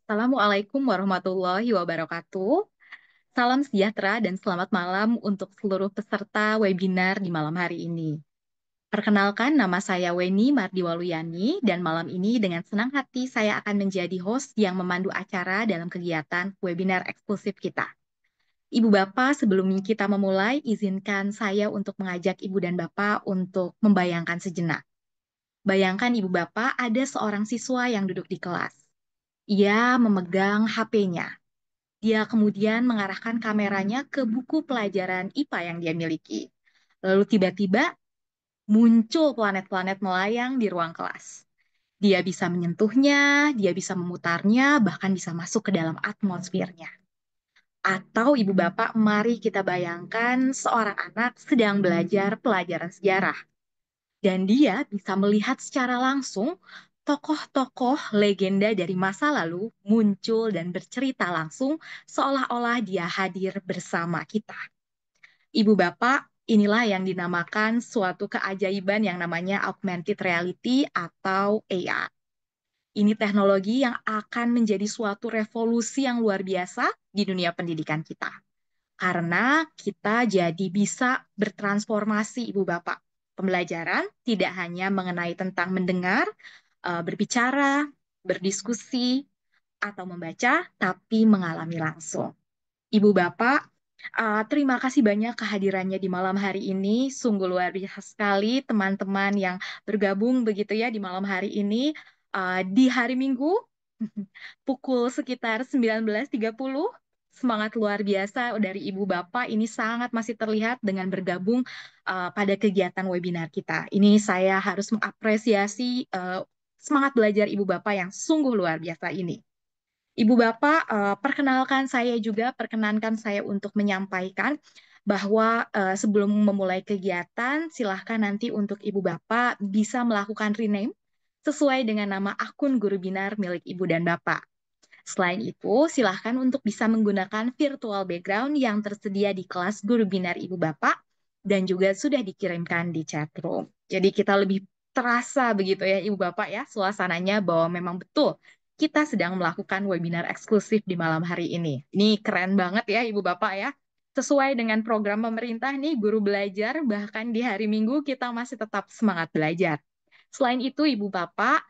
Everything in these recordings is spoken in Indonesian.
Assalamualaikum warahmatullahi wabarakatuh. Salam sejahtera dan selamat malam untuk seluruh peserta webinar di malam hari ini. Perkenalkan, nama saya Weni Mardiwaluyani dan malam ini dengan senang hati saya akan menjadi host yang memandu acara dalam kegiatan webinar eksklusif kita. Ibu Bapak, sebelum kita memulai, izinkan saya untuk mengajak Ibu dan Bapak untuk membayangkan sejenak. Bayangkan Ibu Bapak ada seorang siswa yang duduk di kelas. Ia memegang HP-nya. Dia kemudian mengarahkan kameranya ke buku pelajaran IPA yang dia miliki. Lalu tiba-tiba muncul planet-planet melayang di ruang kelas. Dia bisa menyentuhnya, dia bisa memutarnya, bahkan bisa masuk ke dalam atmosfernya. Atau ibu bapak, mari kita bayangkan seorang anak sedang belajar pelajaran sejarah. Dan dia bisa melihat secara langsung tokoh-tokoh legenda dari masa lalu muncul dan bercerita langsung seolah-olah dia hadir bersama kita. Ibu bapak, inilah yang dinamakan suatu keajaiban yang namanya augmented reality atau AR. Ini teknologi yang akan menjadi suatu revolusi yang luar biasa di dunia pendidikan kita. Karena kita jadi bisa bertransformasi, Ibu Bapak. Pembelajaran tidak hanya mengenai tentang mendengar, berbicara, berdiskusi, atau membaca, tapi mengalami langsung. Ibu Bapak, terima kasih banyak kehadirannya di malam hari ini. Sungguh luar biasa sekali teman-teman yang bergabung begitu ya di malam hari ini. Di hari Minggu, pukul sekitar 19.30, semangat luar biasa dari Ibu Bapak ini sangat masih terlihat dengan bergabung pada kegiatan webinar kita. Ini saya harus mengapresiasi semangat belajar Ibu Bapak yang sungguh luar biasa ini. Ibu Bapak, perkenankan saya untuk menyampaikan bahwa sebelum memulai kegiatan, silahkan nanti untuk Ibu Bapak bisa melakukan rename sesuai dengan nama akun guru binar milik Ibu dan Bapak. Selain itu, silahkan untuk bisa menggunakan virtual background yang tersedia di kelas guru binar Ibu Bapak dan juga sudah dikirimkan di chat room. Jadi kita lebih terasa begitu ya Ibu Bapak ya, suasananya bahwa memang betul kita sedang melakukan webinar eksklusif di malam hari ini. Ini keren banget ya Ibu Bapak ya. Sesuai dengan program pemerintah nih, guru belajar, bahkan di hari Minggu kita masih tetap semangat belajar. Selain itu, Ibu Bapak,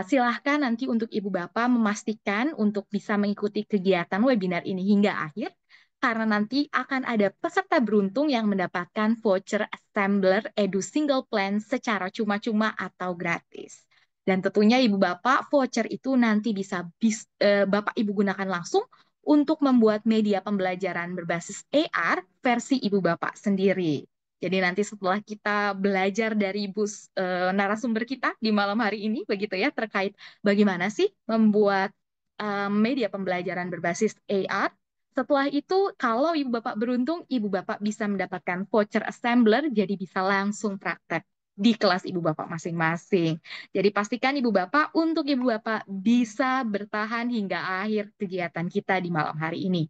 silahkan nanti untuk Ibu Bapak memastikan untuk bisa mengikuti kegiatan webinar ini hingga akhir, karena nanti akan ada peserta beruntung yang mendapatkan voucher Assembler Edu Single Plan secara cuma-cuma atau gratis. Dan tentunya Ibu Bapak, voucher itu nanti bisa Bapak Ibu gunakan langsung untuk membuat media pembelajaran berbasis AR versi Ibu Bapak sendiri. Jadi nanti setelah kita belajar dari narasumber kita di malam hari ini, begitu ya, terkait bagaimana sih membuat media pembelajaran berbasis AR. Setelah itu, kalau Ibu Bapak beruntung, Ibu Bapak bisa mendapatkan voucher assembler, jadi bisa langsung praktek di kelas Ibu Bapak masing-masing. Jadi pastikan Ibu Bapak untuk Ibu Bapak bisa bertahan hingga akhir kegiatan kita di malam hari ini.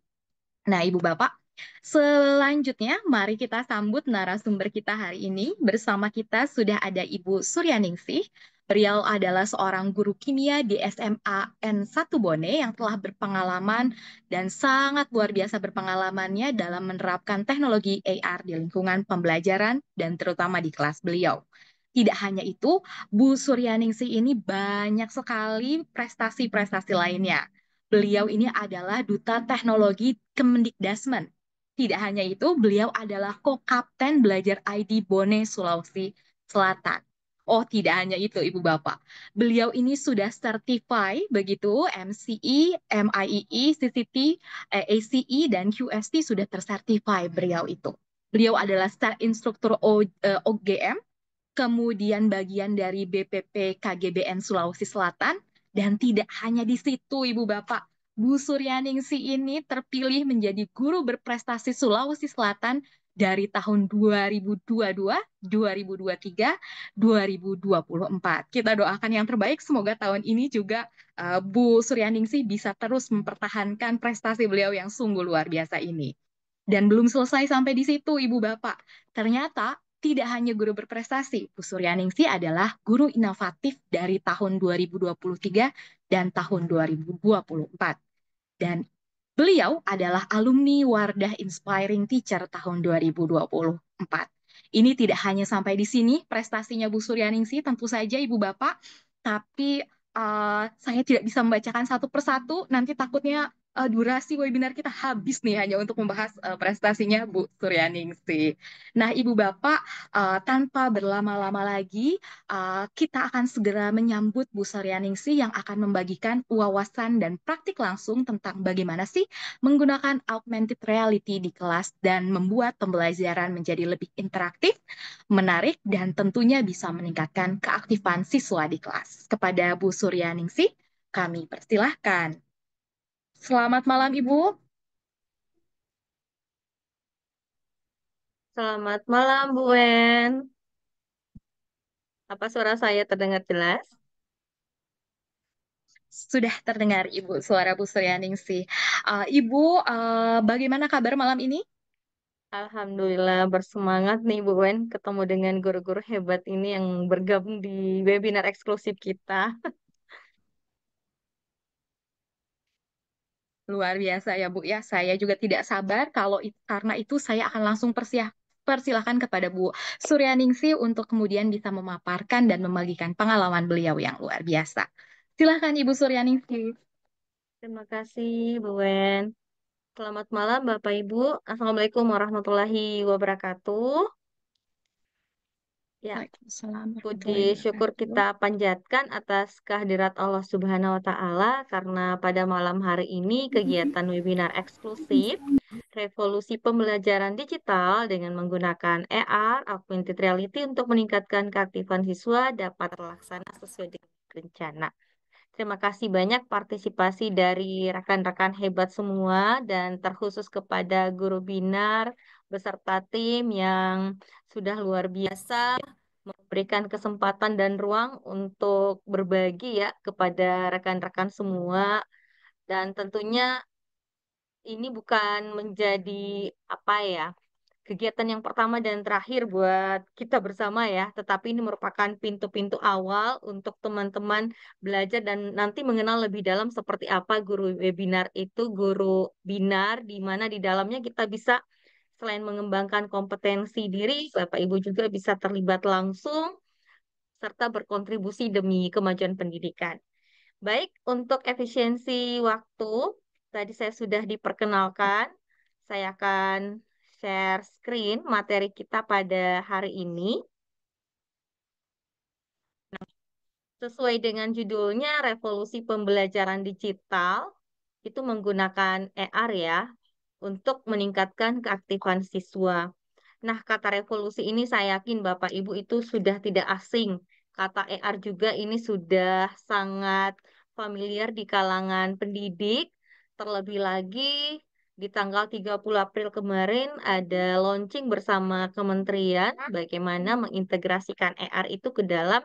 Nah, Ibu Bapak, selanjutnya mari kita sambut narasumber kita hari ini. Bersama kita sudah ada Ibu Suryaningsih. Beliau adalah seorang guru kimia di SMA N1 Bone yang telah berpengalaman dan sangat luar biasa berpengalamannya dalam menerapkan teknologi AR di lingkungan pembelajaran dan terutama di kelas beliau. Tidak hanya itu, Bu Suryaningsih ini banyak sekali prestasi-prestasi lainnya. Beliau ini adalah Duta Teknologi Kemendikdasmen. Tidak hanya itu, beliau adalah co-kapten belajar ID Bone, Sulawesi Selatan. Oh, tidak hanya itu, Ibu Bapak. Beliau ini sudah certify begitu MCE, MIEE, CCT, ACE, dan QST sudah tersertify beliau itu. Beliau adalah Star Instruktur OGM, kemudian bagian dari BPP KGBN Sulawesi Selatan, dan tidak hanya di situ, Ibu Bapak. Bu Suryaningsih ini terpilih menjadi guru berprestasi Sulawesi Selatan dari tahun 2022, 2023, 2024. Kita doakan yang terbaik, semoga tahun ini juga Bu Suryaningsih bisa terus mempertahankan prestasi beliau yang sungguh luar biasa ini. Dan belum selesai sampai di situ, Ibu Bapak. Ternyata tidak hanya guru berprestasi, Bu Suryaningsih adalah guru inovatif dari tahun 2023 dan tahun 2024. Dan beliau adalah alumni Wardah Inspiring Teacher tahun 2024. Ini tidak hanya sampai di sini prestasinya Bu Suryaningsih, tentu saja Ibu Bapak, tapi saya tidak bisa membacakan satu persatu, nanti takutnya durasi webinar kita habis nih hanya untuk membahas prestasinya Bu Suryaningsih. Nah, Ibu Bapak, tanpa berlama-lama lagi, kita akan segera menyambut Bu Suryaningsih yang akan membagikan wawasan dan praktik langsung tentang bagaimana sih menggunakan augmented reality di kelas dan membuat pembelajaran menjadi lebih interaktif, menarik, dan tentunya bisa meningkatkan keaktifan siswa di kelas. Kepada Bu Suryaningsih, kami persilahkan. Selamat malam, Ibu. Selamat malam, Bu Wen. Apa suara saya terdengar jelas? Sudah terdengar, Ibu, suara Bu Suryaningsih. Ibu, bagaimana kabar malam ini? Alhamdulillah bersemangat nih, Bu Wen, ketemu dengan guru-guru hebat ini yang bergabung di webinar eksklusif kita. Luar biasa ya Bu ya. Saya juga tidak sabar kalau karena itu saya akan langsung persilahkan kepada Bu Suryaningsih untuk kemudian bisa memaparkan dan membagikan pengalaman beliau yang luar biasa. Silahkan Ibu Suryaningsih. Terima kasih, Bu Wen. Selamat malam, Bapak Ibu. Assalamualaikum warahmatullahi wabarakatuh. Ya, Waalaikumsalam puji warahmatullahi syukur wabarakatuh. kita panjatkan atas kehadirat Allah Subhanahu wa Ta'ala, karena pada malam hari ini kegiatan webinar eksklusif Revolusi Pembelajaran Digital dengan menggunakan AR, Augmented Reality untuk meningkatkan keaktifan siswa dapat terlaksana sesuai dengan rencana. Terima kasih banyak partisipasi dari rekan-rekan hebat semua dan terkhusus kepada guru binar beserta tim yang sudah luar biasa memberikan kesempatan dan ruang untuk berbagi ya kepada rekan-rekan semua, dan tentunya ini bukan menjadi apa ya, kegiatan yang pertama dan terakhir buat kita bersama ya, tetapi ini merupakan pintu-pintu awal untuk teman-teman belajar dan nanti mengenal lebih dalam seperti apa guru webinar itu, guru binar, di mana di dalamnya kita bisa selain mengembangkan kompetensi diri, Bapak Ibu juga bisa terlibat langsung serta berkontribusi demi kemajuan pendidikan. Baik, untuk efisiensi waktu, tadi saya sudah diperkenalkan. Saya akan share screen materi kita pada hari ini. Sesuai dengan judulnya, Revolusi Pembelajaran Digital, itu menggunakan AR ya, untuk meningkatkan keaktifan siswa. Nah, kata revolusi ini saya yakin Bapak Ibu itu sudah tidak asing. Kata AR juga ini sudah sangat familiar di kalangan pendidik. Terlebih lagi di tanggal 30 April kemarin ada launching bersama kementerian bagaimana mengintegrasikan AR itu ke dalam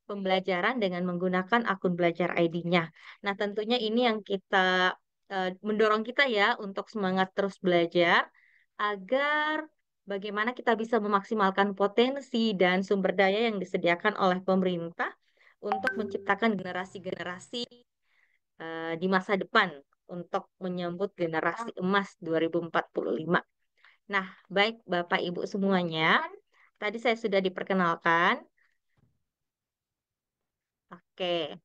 pembelajaran dengan menggunakan akun belajar ID-nya. Nah, tentunya ini yang kita mendorong kita ya untuk semangat terus belajar agar bagaimana kita bisa memaksimalkan potensi dan sumber daya yang disediakan oleh pemerintah untuk menciptakan generasi-generasi di masa depan untuk menyambut generasi emas 2045. Nah, baik Bapak Ibu semuanya, tadi saya sudah diperkenalkan. Oke.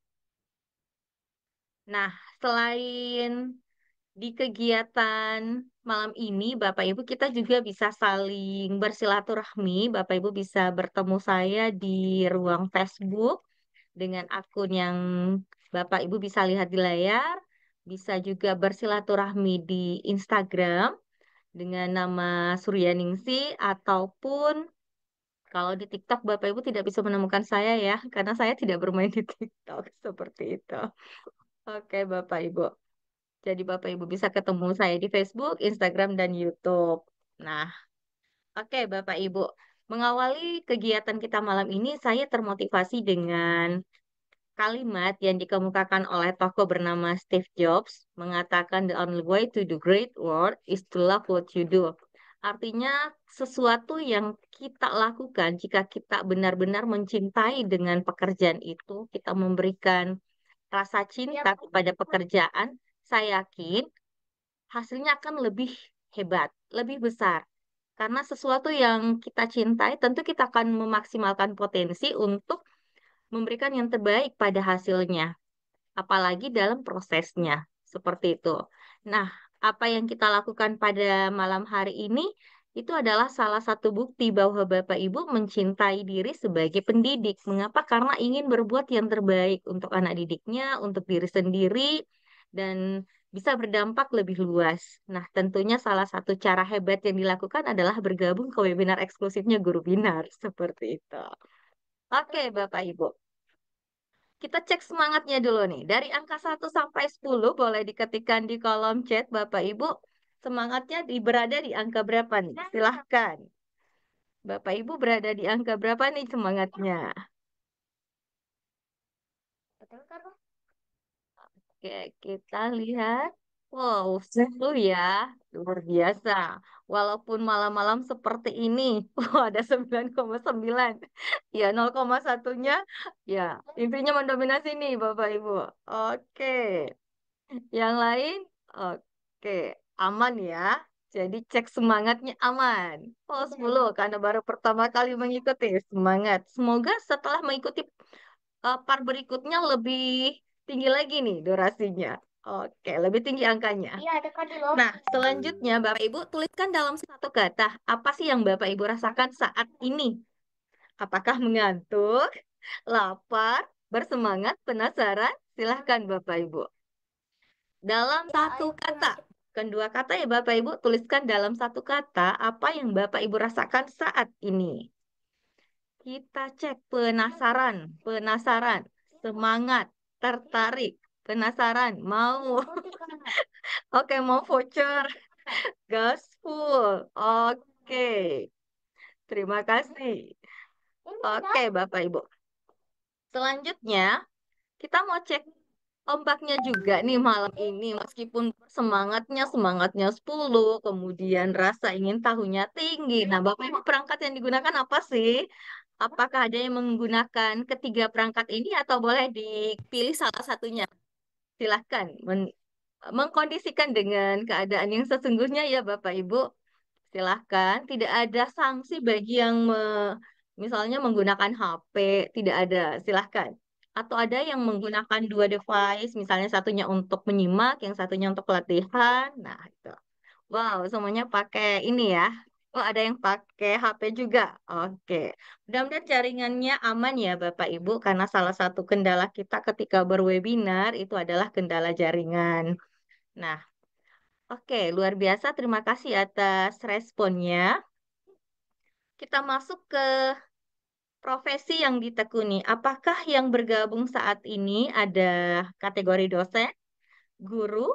Nah, selain di kegiatan malam ini, Bapak Ibu, kita juga bisa saling bersilaturahmi. Bapak Ibu bisa bertemu saya di ruang Facebook dengan akun yang Bapak Ibu bisa lihat di layar. Bisa juga bersilaturahmi di Instagram dengan nama Suryaningsih, ataupun kalau di TikTok Bapak Ibu tidak bisa menemukan saya ya, karena saya tidak bermain di TikTok seperti itu. Oke, Bapak Ibu. Jadi Bapak Ibu bisa ketemu saya di Facebook, Instagram, dan YouTube. Nah, oke Bapak Ibu. Mengawali kegiatan kita malam ini, saya termotivasi dengan kalimat yang dikemukakan oleh tokoh bernama Steve Jobs, mengatakan the only way to do great work is to love what you do. Artinya sesuatu yang kita lakukan jika kita benar-benar mencintai dengan pekerjaan itu, kita memberikan rasa cinta kepada pekerjaan, saya yakin hasilnya akan lebih hebat, lebih besar. Karena sesuatu yang kita cintai, tentu kita akan memaksimalkan potensi untuk memberikan yang terbaik pada hasilnya, apalagi dalam prosesnya, seperti itu. Nah, apa yang kita lakukan pada malam hari ini itu adalah salah satu bukti bahwa Bapak Ibu mencintai diri sebagai pendidik. Mengapa? Karena ingin berbuat yang terbaik untuk anak didiknya, untuk diri sendiri, dan bisa berdampak lebih luas. Nah, tentunya salah satu cara hebat yang dilakukan adalah bergabung ke webinar eksklusifnya Guru Binar, seperti itu. Oke, Bapak Ibu. Kita cek semangatnya dulu nih. Dari angka 1 sampai 10 boleh diketikkan di kolom chat Bapak Ibu. Semangatnya berada di angka berapa nih? Silahkan. Bapak Ibu berada di angka berapa nih semangatnya? Oke, kita lihat. Wow, 10 ya. Luar biasa. Walaupun malam-malam seperti ini. Wah, ada 9,9. Ya, 0,1-nya. Ya, intinya mendominasi nih Bapak Ibu. Oke. Yang lain, oke, aman ya. Jadi cek semangatnya aman. Oh, 10 karena baru pertama kali mengikuti. Semangat. Semoga setelah mengikuti part berikutnya lebih tinggi lagi nih durasinya. Oke, lebih tinggi angkanya. Iya, ada kan loh. Nah, selanjutnya Bapak Ibu tuliskan dalam satu kata, apa sih yang Bapak Ibu rasakan saat ini? Apakah mengantuk, lapar, bersemangat, penasaran? Silahkan Bapak Ibu. Dalam satu kata. Kedua kata ya Bapak Ibu, tuliskan dalam satu kata apa yang Bapak Ibu rasakan saat ini. Kita cek penasaran, penasaran, semangat, tertarik, penasaran, mau. Oke, mau voucher, gaspol. Oke, terima kasih. Oke, Bapak Ibu. Selanjutnya, kita mau cek ombaknya juga nih malam ini, meskipun semangatnya 10, kemudian rasa ingin tahunya tinggi. Nah, Bapak Ibu perangkat yang digunakan apa sih? Apakah ada yang menggunakan ketiga perangkat ini atau boleh dipilih salah satunya? Silahkan mengkondisikan dengan keadaan yang sesungguhnya ya Bapak Ibu. Silahkan, tidak ada sanksi bagi yang misalnya menggunakan HP, tidak ada, silahkan. Atau ada yang menggunakan dua device, misalnya satunya untuk menyimak, yang satunya untuk latihan. Nah, itu. Wow, semuanya pakai ini ya. Oh, ada yang pakai HP juga. Oke. Mudah-mudahan jaringannya aman ya Bapak Ibu, karena salah satu kendala kita ketika berwebinar itu adalah kendala jaringan. Nah, oke, luar biasa. Terima kasih atas responnya. Kita masuk ke profesi yang ditekuni. Apakah yang bergabung saat ini ada kategori dosen, guru,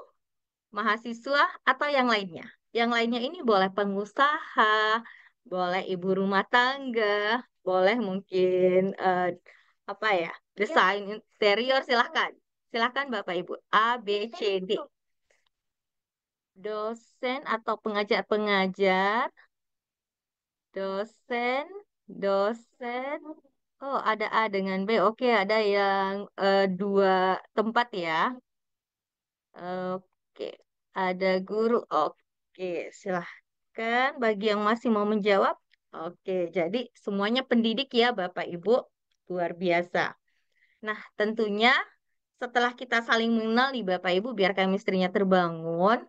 mahasiswa, atau yang lainnya? Yang lainnya ini boleh pengusaha, boleh ibu rumah tangga, boleh mungkin apa ya, desain interior, silahkan. Silahkan Bapak Ibu. A, B, C, D. Dosen atau pengajar-pengajar, dosen, dosen. Oh, ada A dengan B. Oke, ada yang dua tempat ya. Oke, ada guru. Oke, silahkan bagi yang masih mau menjawab. Oke, jadi semuanya pendidik ya, Bapak Ibu. Luar biasa. Nah, tentunya setelah kita saling mengenal nih Bapak Ibu, biar chemistry-nya terbangun.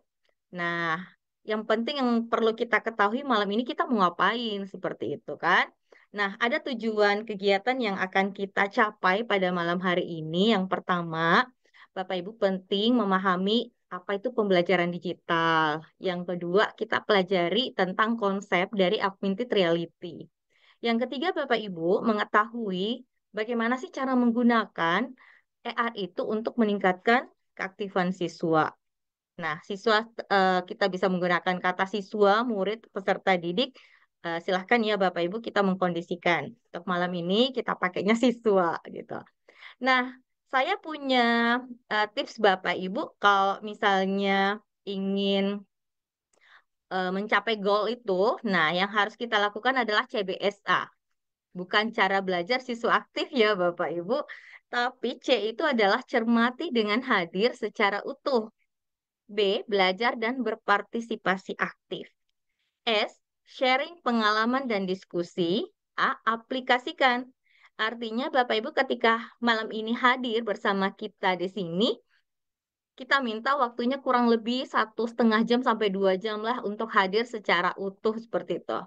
Nah, yang penting yang perlu kita ketahui malam ini kita mau ngapain, seperti itu kan. Nah, ada tujuan kegiatan yang akan kita capai pada malam hari ini. Yang pertama, Bapak Ibu penting memahami apa itu pembelajaran digital. Yang kedua, kita pelajari tentang konsep dari augmented reality. Yang ketiga, Bapak Ibu mengetahui bagaimana sih cara menggunakan AR itu untuk meningkatkan keaktifan siswa. Nah, siswa kita bisa menggunakan kata siswa, murid, peserta didik. Silahkan ya Bapak Ibu kita mengkondisikan. Untuk malam ini kita pakainya siswa gitu. Nah, saya punya tips Bapak Ibu kalau misalnya ingin mencapai goal itu, nah yang harus kita lakukan adalah CBSA. Bukan cara belajar siswa aktif ya Bapak Ibu, tapi C itu adalah cermati dengan hadir secara utuh. B, belajar dan berpartisipasi aktif. S, sharing pengalaman dan diskusi. A, aplikasikan. Artinya Bapak Ibu ketika malam ini hadir bersama kita di sini, kita minta waktunya kurang lebih 1,5 jam sampai 2 jam lah untuk hadir secara utuh seperti itu.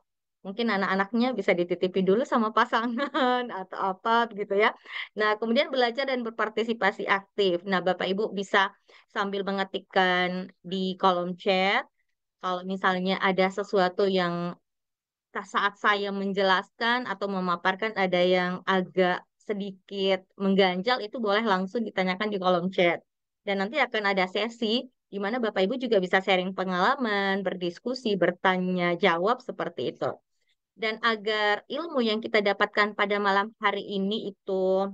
Mungkin anak-anaknya bisa dititipin dulu sama pasangan atau apa gitu ya. Nah, kemudian belajar dan berpartisipasi aktif. Nah, Bapak Ibu bisa sambil mengetikkan di kolom chat kalau misalnya ada sesuatu yang saat saya menjelaskan atau memaparkan ada yang agak sedikit mengganjal, itu boleh langsung ditanyakan di kolom chat. Dan nanti akan ada sesi di mana Bapak Ibu juga bisa sharing pengalaman, berdiskusi, bertanya jawab seperti itu. Dan agar ilmu yang kita dapatkan pada malam hari ini itu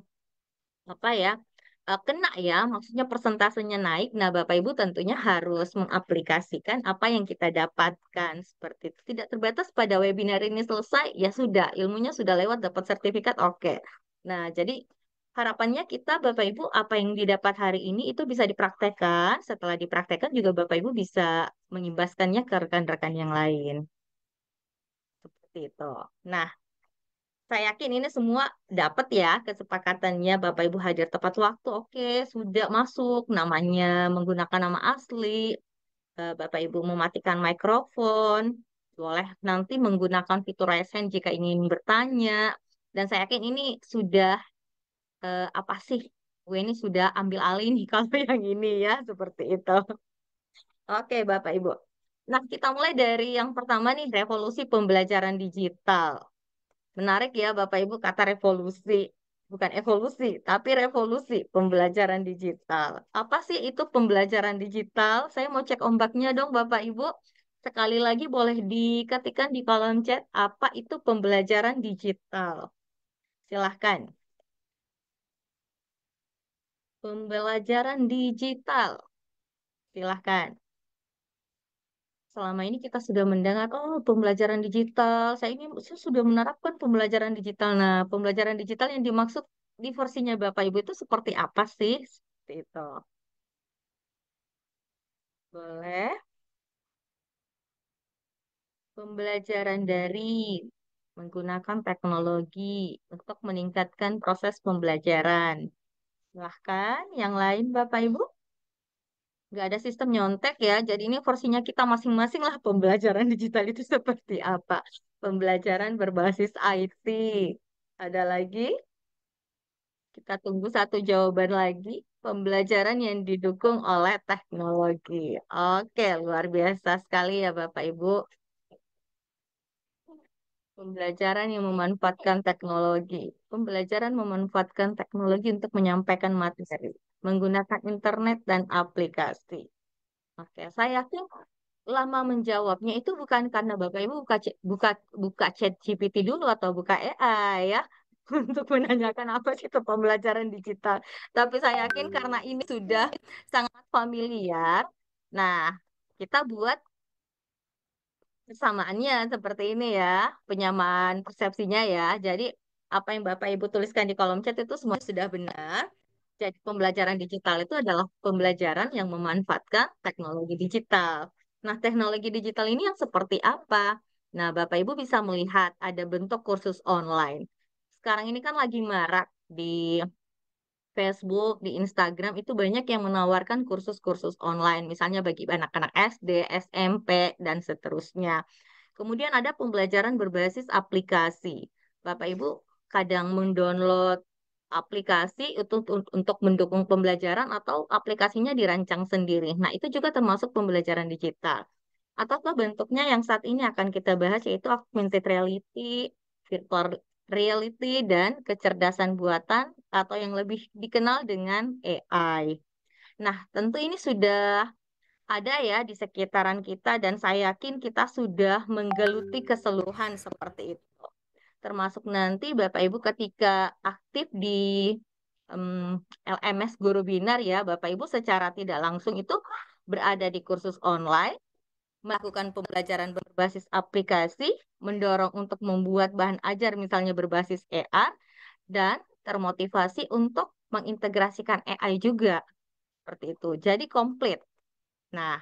apa ya, kena ya, maksudnya persentasenya naik. Nah, Bapak Ibu tentunya harus mengaplikasikan apa yang kita dapatkan, seperti itu. Tidak terbatas pada webinar ini selesai, ya sudah, ilmunya sudah lewat, dapat sertifikat, oke. Nah, jadi harapannya kita, Bapak Ibu, apa yang didapat hari ini itu bisa dipraktekkan, setelah dipraktekkan juga Bapak Ibu bisa mengimbaskannya ke rekan-rekan yang lain, seperti itu. Nah, saya yakin ini semua dapat ya kesepakatannya Bapak Ibu hadir tepat waktu. Oke, sudah masuk namanya menggunakan nama asli. Bapak Ibu mematikan mikrofon. Boleh nanti menggunakan fitur raise hand jika ingin bertanya. Dan saya yakin ini sudah apa sih? Gue ini sudah ambil alih nih kalau yang ini ya, seperti itu. Oke, Bapak Ibu. Nah, kita mulai dari yang pertama nih, revolusi pembelajaran digital. Menarik ya Bapak Ibu kata revolusi. Bukan evolusi, tapi revolusi pembelajaran digital. Apa sih itu pembelajaran digital? Saya mau cek ombaknya dong Bapak Ibu. Sekali lagi boleh diketikkan di kolom chat apa itu pembelajaran digital. Silahkan. Pembelajaran digital. Silahkan. Selama ini kita sudah mendengar, oh pembelajaran digital, saya sudah menerapkan pembelajaran digital. Nah, pembelajaran digital yang dimaksud di versinya Bapak Ibu itu seperti apa sih? Seperti itu. Boleh. Pembelajaran dari menggunakan teknologi untuk meningkatkan proses pembelajaran. Silahkan, yang lain Bapak Ibu. Nggak ada sistem nyontek ya, jadi ini versinya kita masing-masing lah pembelajaran digital itu seperti apa. Pembelajaran berbasis IT. Ada lagi? Kita tunggu satu jawaban lagi. Pembelajaran yang didukung oleh teknologi. Oke, luar biasa sekali ya Bapak Ibu. Pembelajaran yang memanfaatkan teknologi. Pembelajaran memanfaatkan teknologi untuk menyampaikan materi. Menggunakan internet dan aplikasi. Oke, saya yakin lama menjawabnya itu bukan karena Bapak Ibu buka buka chat GPT dulu atau buka AI ya untuk menanyakan apa sih itu pembelajaran digital. Tapi saya yakin karena ini sudah sangat familiar. Nah, kita buat persamaannya seperti ini ya, penyamaan persepsinya ya. Jadi apa yang Bapak Ibu tuliskan di kolom chat itu semua sudah benar. Jadi pembelajaran digital itu adalah pembelajaran yang memanfaatkan teknologi digital. Nah, teknologi digital ini yang seperti apa? Nah, Bapak Ibu bisa melihat ada bentuk kursus online. Sekarang ini kan lagi marak di Facebook, di Instagram itu banyak yang menawarkan kursus-kursus online, misalnya bagi anak-anak SD, SMP, dan seterusnya. Kemudian ada pembelajaran berbasis aplikasi. Bapak Ibu kadang mendownload aplikasi untuk mendukung pembelajaran atau aplikasinya dirancang sendiri. Nah, itu juga termasuk pembelajaran digital. Ataukah bentuknya yang saat ini akan kita bahas yaitu augmented reality, virtual reality, dan kecerdasan buatan atau yang lebih dikenal dengan AI. Nah, tentu ini sudah ada ya di sekitaran kita dan saya yakin kita sudah menggeluti keseluruhan seperti itu. Termasuk nanti Bapak Ibu ketika aktif di LMS Guru Binar ya, Bapak Ibu secara tidak langsung itu berada di kursus online melakukan pembelajaran berbasis aplikasi, mendorong untuk membuat bahan ajar misalnya berbasis AR, dan termotivasi untuk mengintegrasikan AI juga, seperti itu. Jadi komplit. Nah,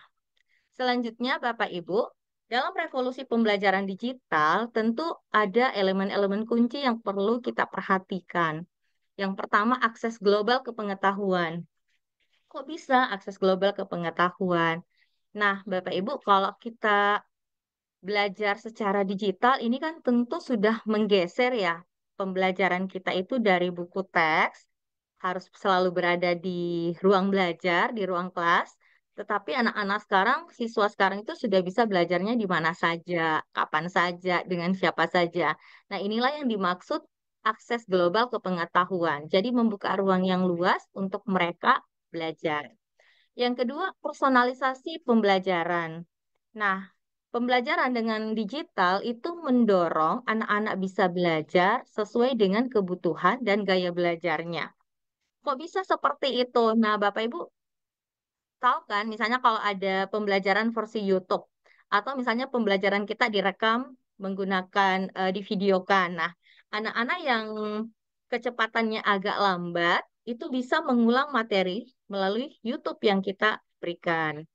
selanjutnya Bapak Ibu, dalam revolusi pembelajaran digital tentu ada elemen-elemen kunci yang perlu kita perhatikan. Yang pertama, akses global ke pengetahuan. Kok bisa akses global ke pengetahuan? Nah, Bapak Ibu, kalau kita belajar secara digital ini kan tentu sudah menggeser ya pembelajaran kita itu dari buku teks, harus selalu berada di ruang belajar, di ruang kelas, tetapi anak-anak sekarang, siswa sekarang itu sudah bisa belajarnya di mana saja, kapan saja, dengan siapa saja. Nah, inilah yang dimaksud akses global ke pengetahuan. Jadi membuka ruang yang luas untuk mereka belajar. Yang kedua, personalisasi pembelajaran. Nah, pembelajaran dengan digital itu mendorong anak-anak bisa belajar sesuai dengan kebutuhan dan gaya belajarnya. Kok bisa seperti itu? Nah, Bapak Ibu tahu kan, misalnya kalau ada pembelajaran versi YouTube, atau misalnya pembelajaran kita direkam menggunakan divideokan. Nah, anak-anak yang kecepatannya agak lambat itu bisa mengulang materi melalui YouTube yang kita berikan.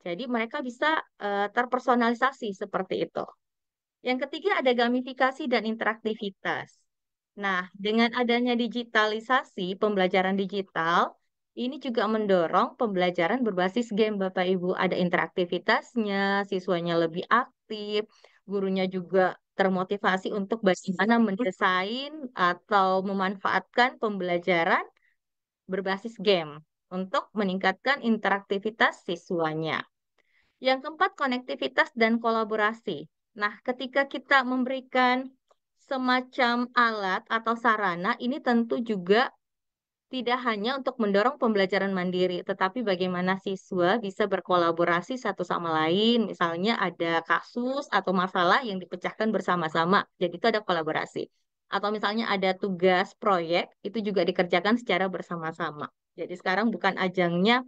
Jadi mereka bisa terpersonalisasi seperti itu. Yang ketiga ada gamifikasi dan interaktivitas. Nah, dengan adanya digitalisasi, pembelajaran digital, ini juga mendorong pembelajaran berbasis game, Bapak Ibu. Ada interaktivitasnya, siswanya lebih aktif, gurunya juga termotivasi untuk bagaimana mendesain atau memanfaatkan pembelajaran berbasis game untuk meningkatkan interaktivitas siswanya. Yang keempat, konektivitas dan kolaborasi. Nah, ketika kita memberikan semacam alat atau sarana, ini tentu juga tidak hanya untuk mendorong pembelajaran mandiri, tetapi bagaimana siswa bisa berkolaborasi satu sama lain. Misalnya ada kasus atau masalah yang dipecahkan bersama-sama, jadi itu ada kolaborasi. Atau misalnya ada tugas proyek, itu juga dikerjakan secara bersama-sama. Jadi sekarang bukan ajangnya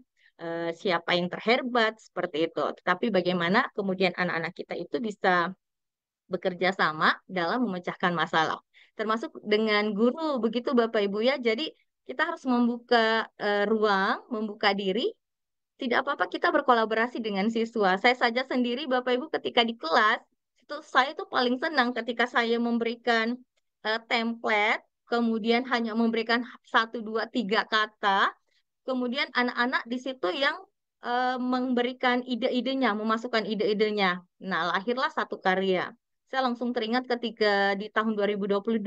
siapa yang terhebat seperti itu, tetapi bagaimana kemudian anak-anak kita itu bisa bekerja sama dalam memecahkan masalah. Termasuk dengan guru, begitu Bapak Ibu ya. Jadi kita harus membuka ruang, membuka diri. Tidak apa-apa kita berkolaborasi dengan siswa. Saya saja sendiri Bapak Ibu ketika di kelas, itu saya tuh paling senang ketika saya memberikan template, kemudian hanya memberikan satu, dua, tiga kata, kemudian anak-anak di situ yang memberikan ide-idenya, memasukkan ide-idenya. Nah, lahirlah satu karya. Saya langsung teringat ketika di tahun 2022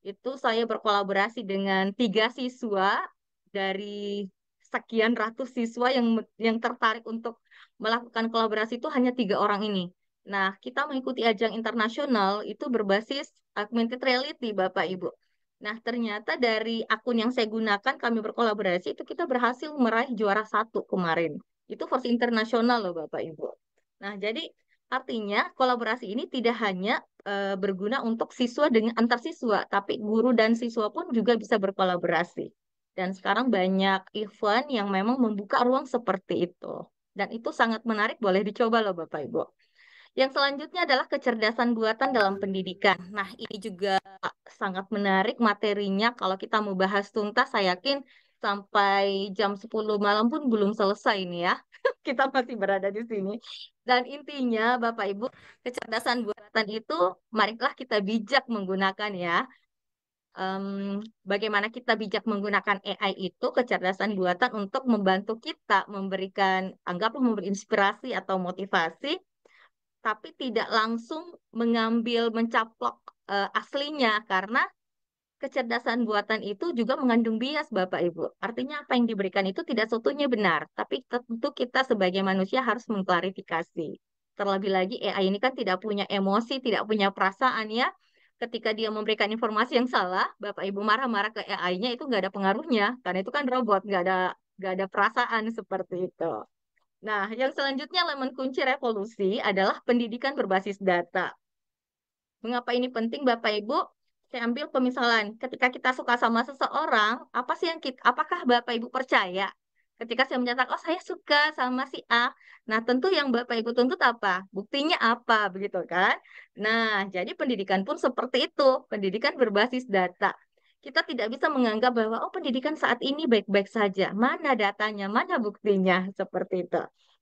itu saya berkolaborasi dengan 3 siswa dari sekian ratus siswa yang tertarik untuk melakukan kolaborasi itu hanya 3 orang ini. Nah, kita mengikuti ajang internasional itu berbasis augmented reality, Bapak Ibu. Nah, ternyata dari akun yang saya gunakan, kami berkolaborasi, itu kita berhasil meraih juara 1 kemarin. Itu versi internasional loh Bapak Ibu. Nah, jadi artinya kolaborasi ini tidak hanya berguna untuk siswa dengan antar siswa, tapi guru dan siswa pun juga bisa berkolaborasi. Dan sekarang banyak event yang memang membuka ruang seperti itu. Dan itu sangat menarik, boleh dicoba loh Bapak Ibu. Yang selanjutnya adalah kecerdasan buatan dalam pendidikan. Nah, ini juga sangat menarik materinya. Kalau kita mau bahas tuntas, saya yakin sampai jam 10 malam pun belum selesai ini ya. Kita masih berada di sini. Dan intinya, Bapak Ibu, kecerdasan buatan itu, marilah kita bijak menggunakan ya. Bagaimana kita bijak menggunakan AI itu, kecerdasan buatan untuk membantu kita memberikan, anggaplah memberi inspirasi atau motivasi, tapi tidak langsung mengambil, mencaplok aslinya karena kecerdasan buatan itu juga mengandung bias Bapak Ibu. Artinya apa yang diberikan itu tidak seutuhnya benar, tapi tentu kita sebagai manusia harus mengklarifikasi. Terlebih lagi AI ini kan tidak punya emosi, tidak punya perasaan ya. Ketika dia memberikan informasi yang salah, Bapak Ibu marah-marah ke AI-nya itu nggak ada pengaruhnya, karena itu kan robot, nggak ada perasaan seperti itu. Nah, yang selanjutnya elemen kunci revolusi adalah pendidikan berbasis data. Mengapa ini penting, Bapak Ibu? Saya ambil pemisalan. Ketika kita suka sama seseorang, apa sih yang kita, apakah Bapak Ibu percaya Ketika saya menyatakan, "Oh, saya suka sama si A." Nah, tentu yang Bapak Ibu tuntut apa? Buktinya apa, begitu kan? Nah, jadi pendidikan pun seperti itu, pendidikan berbasis data. Kita tidak bisa menganggap bahwa, "Oh, pendidikan saat ini baik-baik saja." Mana datanya, mana buktinya, seperti itu.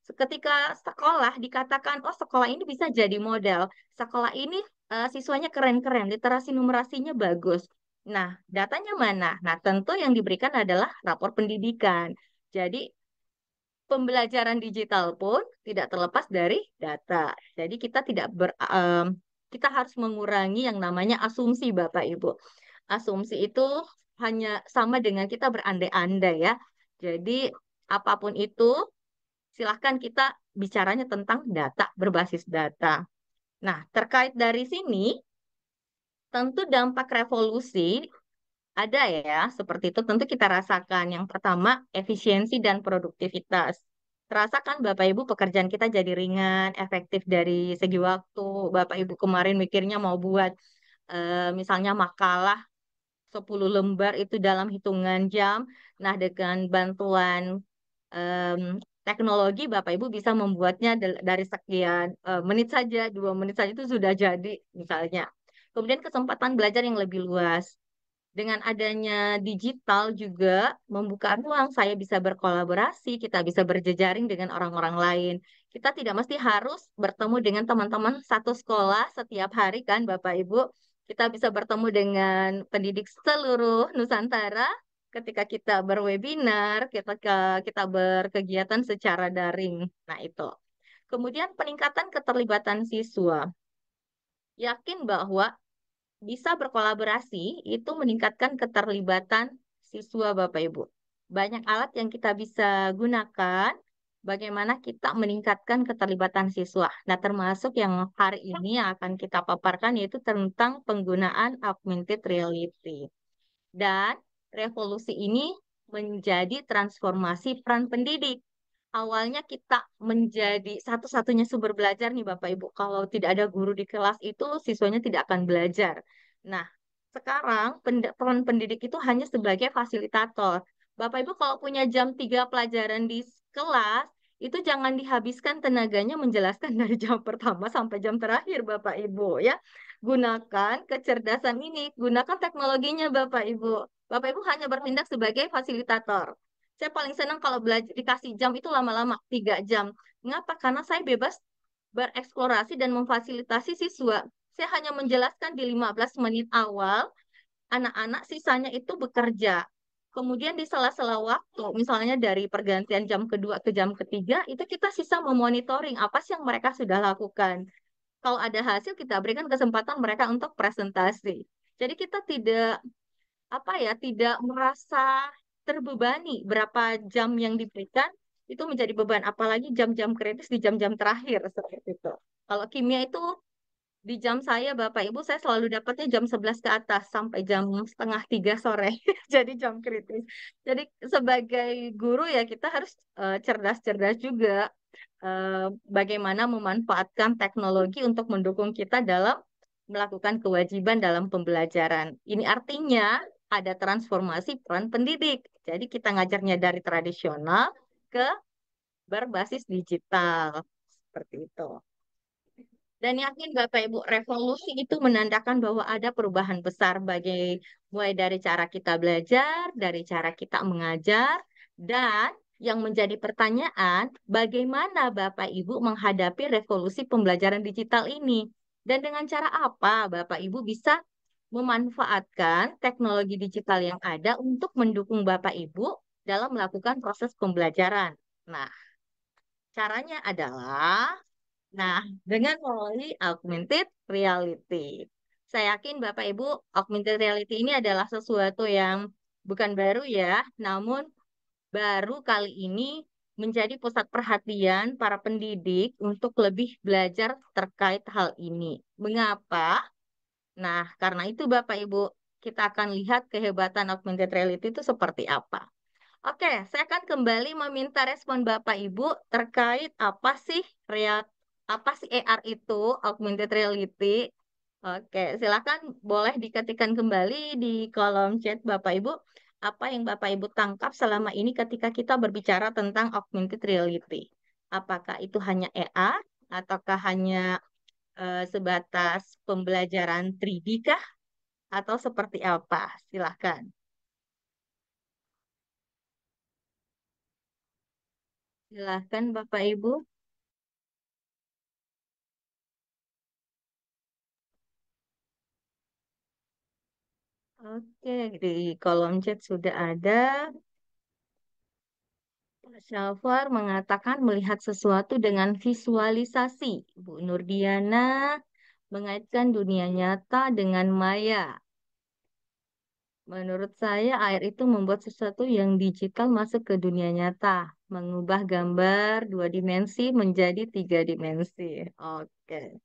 Ketika sekolah dikatakan, "Oh, sekolah ini bisa jadi model, sekolah ini, siswanya keren-keren, literasi numerasinya bagus." Nah, datanya mana? Nah, tentu yang diberikan adalah rapor pendidikan. Jadi, pembelajaran digital pun tidak terlepas dari data. Jadi kita harus mengurangi yang namanya asumsi Bapak Ibu. Asumsi itu hanya sama dengan kita berandai-andai ya. Jadi, apapun itu silahkan kita bicaranya tentang data, berbasis data. Nah, terkait dari sini, tentu dampak revolusi ada ya, seperti itu tentu kita rasakan. Yang pertama, efisiensi dan produktivitas. Terasa kan Bapak Ibu pekerjaan kita jadi ringan, efektif dari segi waktu. Bapak Ibu kemarin mikirnya mau buat misalnya makalah 10 lembar itu dalam hitungan jam. Nah, dengan bantuan teknologi Bapak Ibu bisa membuatnya dari sekian menit saja, 2 menit saja itu sudah jadi misalnya. Kemudian kesempatan belajar yang lebih luas. Dengan adanya digital juga membuka ruang saya bisa berkolaborasi, kita bisa berjejaring dengan orang-orang lain. Kita tidak mesti harus bertemu dengan teman-teman satu sekolah setiap hari kan Bapak Ibu. Kita bisa bertemu dengan pendidik seluruh Nusantara ketika kita berwebinar, kita berkegiatan secara daring. Nah, itu. Kemudian peningkatan keterlibatan siswa. Yakin bahwa bisa berkolaborasi itu meningkatkan keterlibatan siswa Bapak Ibu. Banyak alat yang kita bisa gunakan, bagaimana kita meningkatkan keterlibatan siswa. Nah, termasuk yang hari ini yang akan kita paparkan yaitu tentang penggunaan augmented reality. Dan revolusi ini menjadi transformasi peran pendidik. Awalnya kita menjadi satu-satunya sumber belajar nih Bapak Ibu. Kalau tidak ada guru di kelas itu siswanya tidak akan belajar. Nah, sekarang peran pendidik itu hanya sebagai fasilitator. Bapak Ibu kalau punya jam 3 pelajaran di kelas, itu jangan dihabiskan tenaganya menjelaskan dari jam pertama sampai jam terakhir Bapak Ibu ya. Gunakan kecerdasan ini, gunakan teknologinya Bapak Ibu. Bapak Ibu hanya bertindak sebagai fasilitator. Saya paling senang kalau belajar dikasih jam itu lama-lama, 3 jam. Mengapa? Karena saya bebas bereksplorasi dan memfasilitasi siswa. Saya hanya menjelaskan di 15 menit awal, anak-anak sisanya itu bekerja. Kemudian di sela-sela waktu, misalnya dari pergantian jam kedua ke jam ketiga, itu kita sisa memonitoring apa sih yang mereka sudah lakukan. Kalau ada hasil, kita berikan kesempatan mereka untuk presentasi. Jadi kita tidak tidak merasa terbebani berapa jam yang diberikan itu menjadi beban, apalagi jam-jam kritis di jam-jam terakhir seperti itu. Kalau kimia itu di jam saya Bapak Ibu saya selalu dapatnya jam 11 ke atas sampai jam setengah 3 sore. Jadi jam kritis. Jadi sebagai guru ya kita harus cerdas-cerdas juga bagaimana memanfaatkan teknologi untuk mendukung kita dalam melakukan kewajiban dalam pembelajaran. Ini artinya ada transformasi peran pendidik. Jadi kita ngajarnya dari tradisional ke berbasis digital. Seperti itu. Dan yakin Bapak Ibu, revolusi itu menandakan bahwa ada perubahan besar mulai dari cara kita belajar, dari cara kita mengajar, dan yang menjadi pertanyaan, bagaimana Bapak Ibu menghadapi revolusi pembelajaran digital ini? Dan dengan cara apa Bapak Ibu bisa memanfaatkan teknologi digital yang ada untuk mendukung Bapak Ibu dalam melakukan proses pembelajaran? Nah, caranya adalah dengan melalui augmented reality. Saya yakin Bapak Ibu, augmented reality ini adalah sesuatu yang bukan baru ya, namun baru kali ini menjadi pusat perhatian para pendidik untuk lebih belajar terkait hal ini. Mengapa? Nah, karena itu Bapak Ibu, kita akan lihat kehebatan augmented reality itu seperti apa. Oke, saya akan kembali meminta respon Bapak Ibu terkait apa sih AR itu, augmented reality. Oke, silakan boleh diketikkan kembali di kolom chat Bapak Ibu. apa yang Bapak Ibu tangkap selama ini ketika kita berbicara tentang augmented reality? Apakah itu hanya AR ataukah hanya sebatas pembelajaran 3D kah atau seperti apa? Silahkan. Silahkan Bapak Ibu. Oke, di kolom chat sudah ada. Pak Syafar mengatakan melihat sesuatu dengan visualisasi. Bu Nurdiana mengaitkan dunia nyata dengan maya. Menurut saya, air itu membuat sesuatu yang digital masuk ke dunia nyata, mengubah gambar 2 dimensi menjadi 3 dimensi. Oke.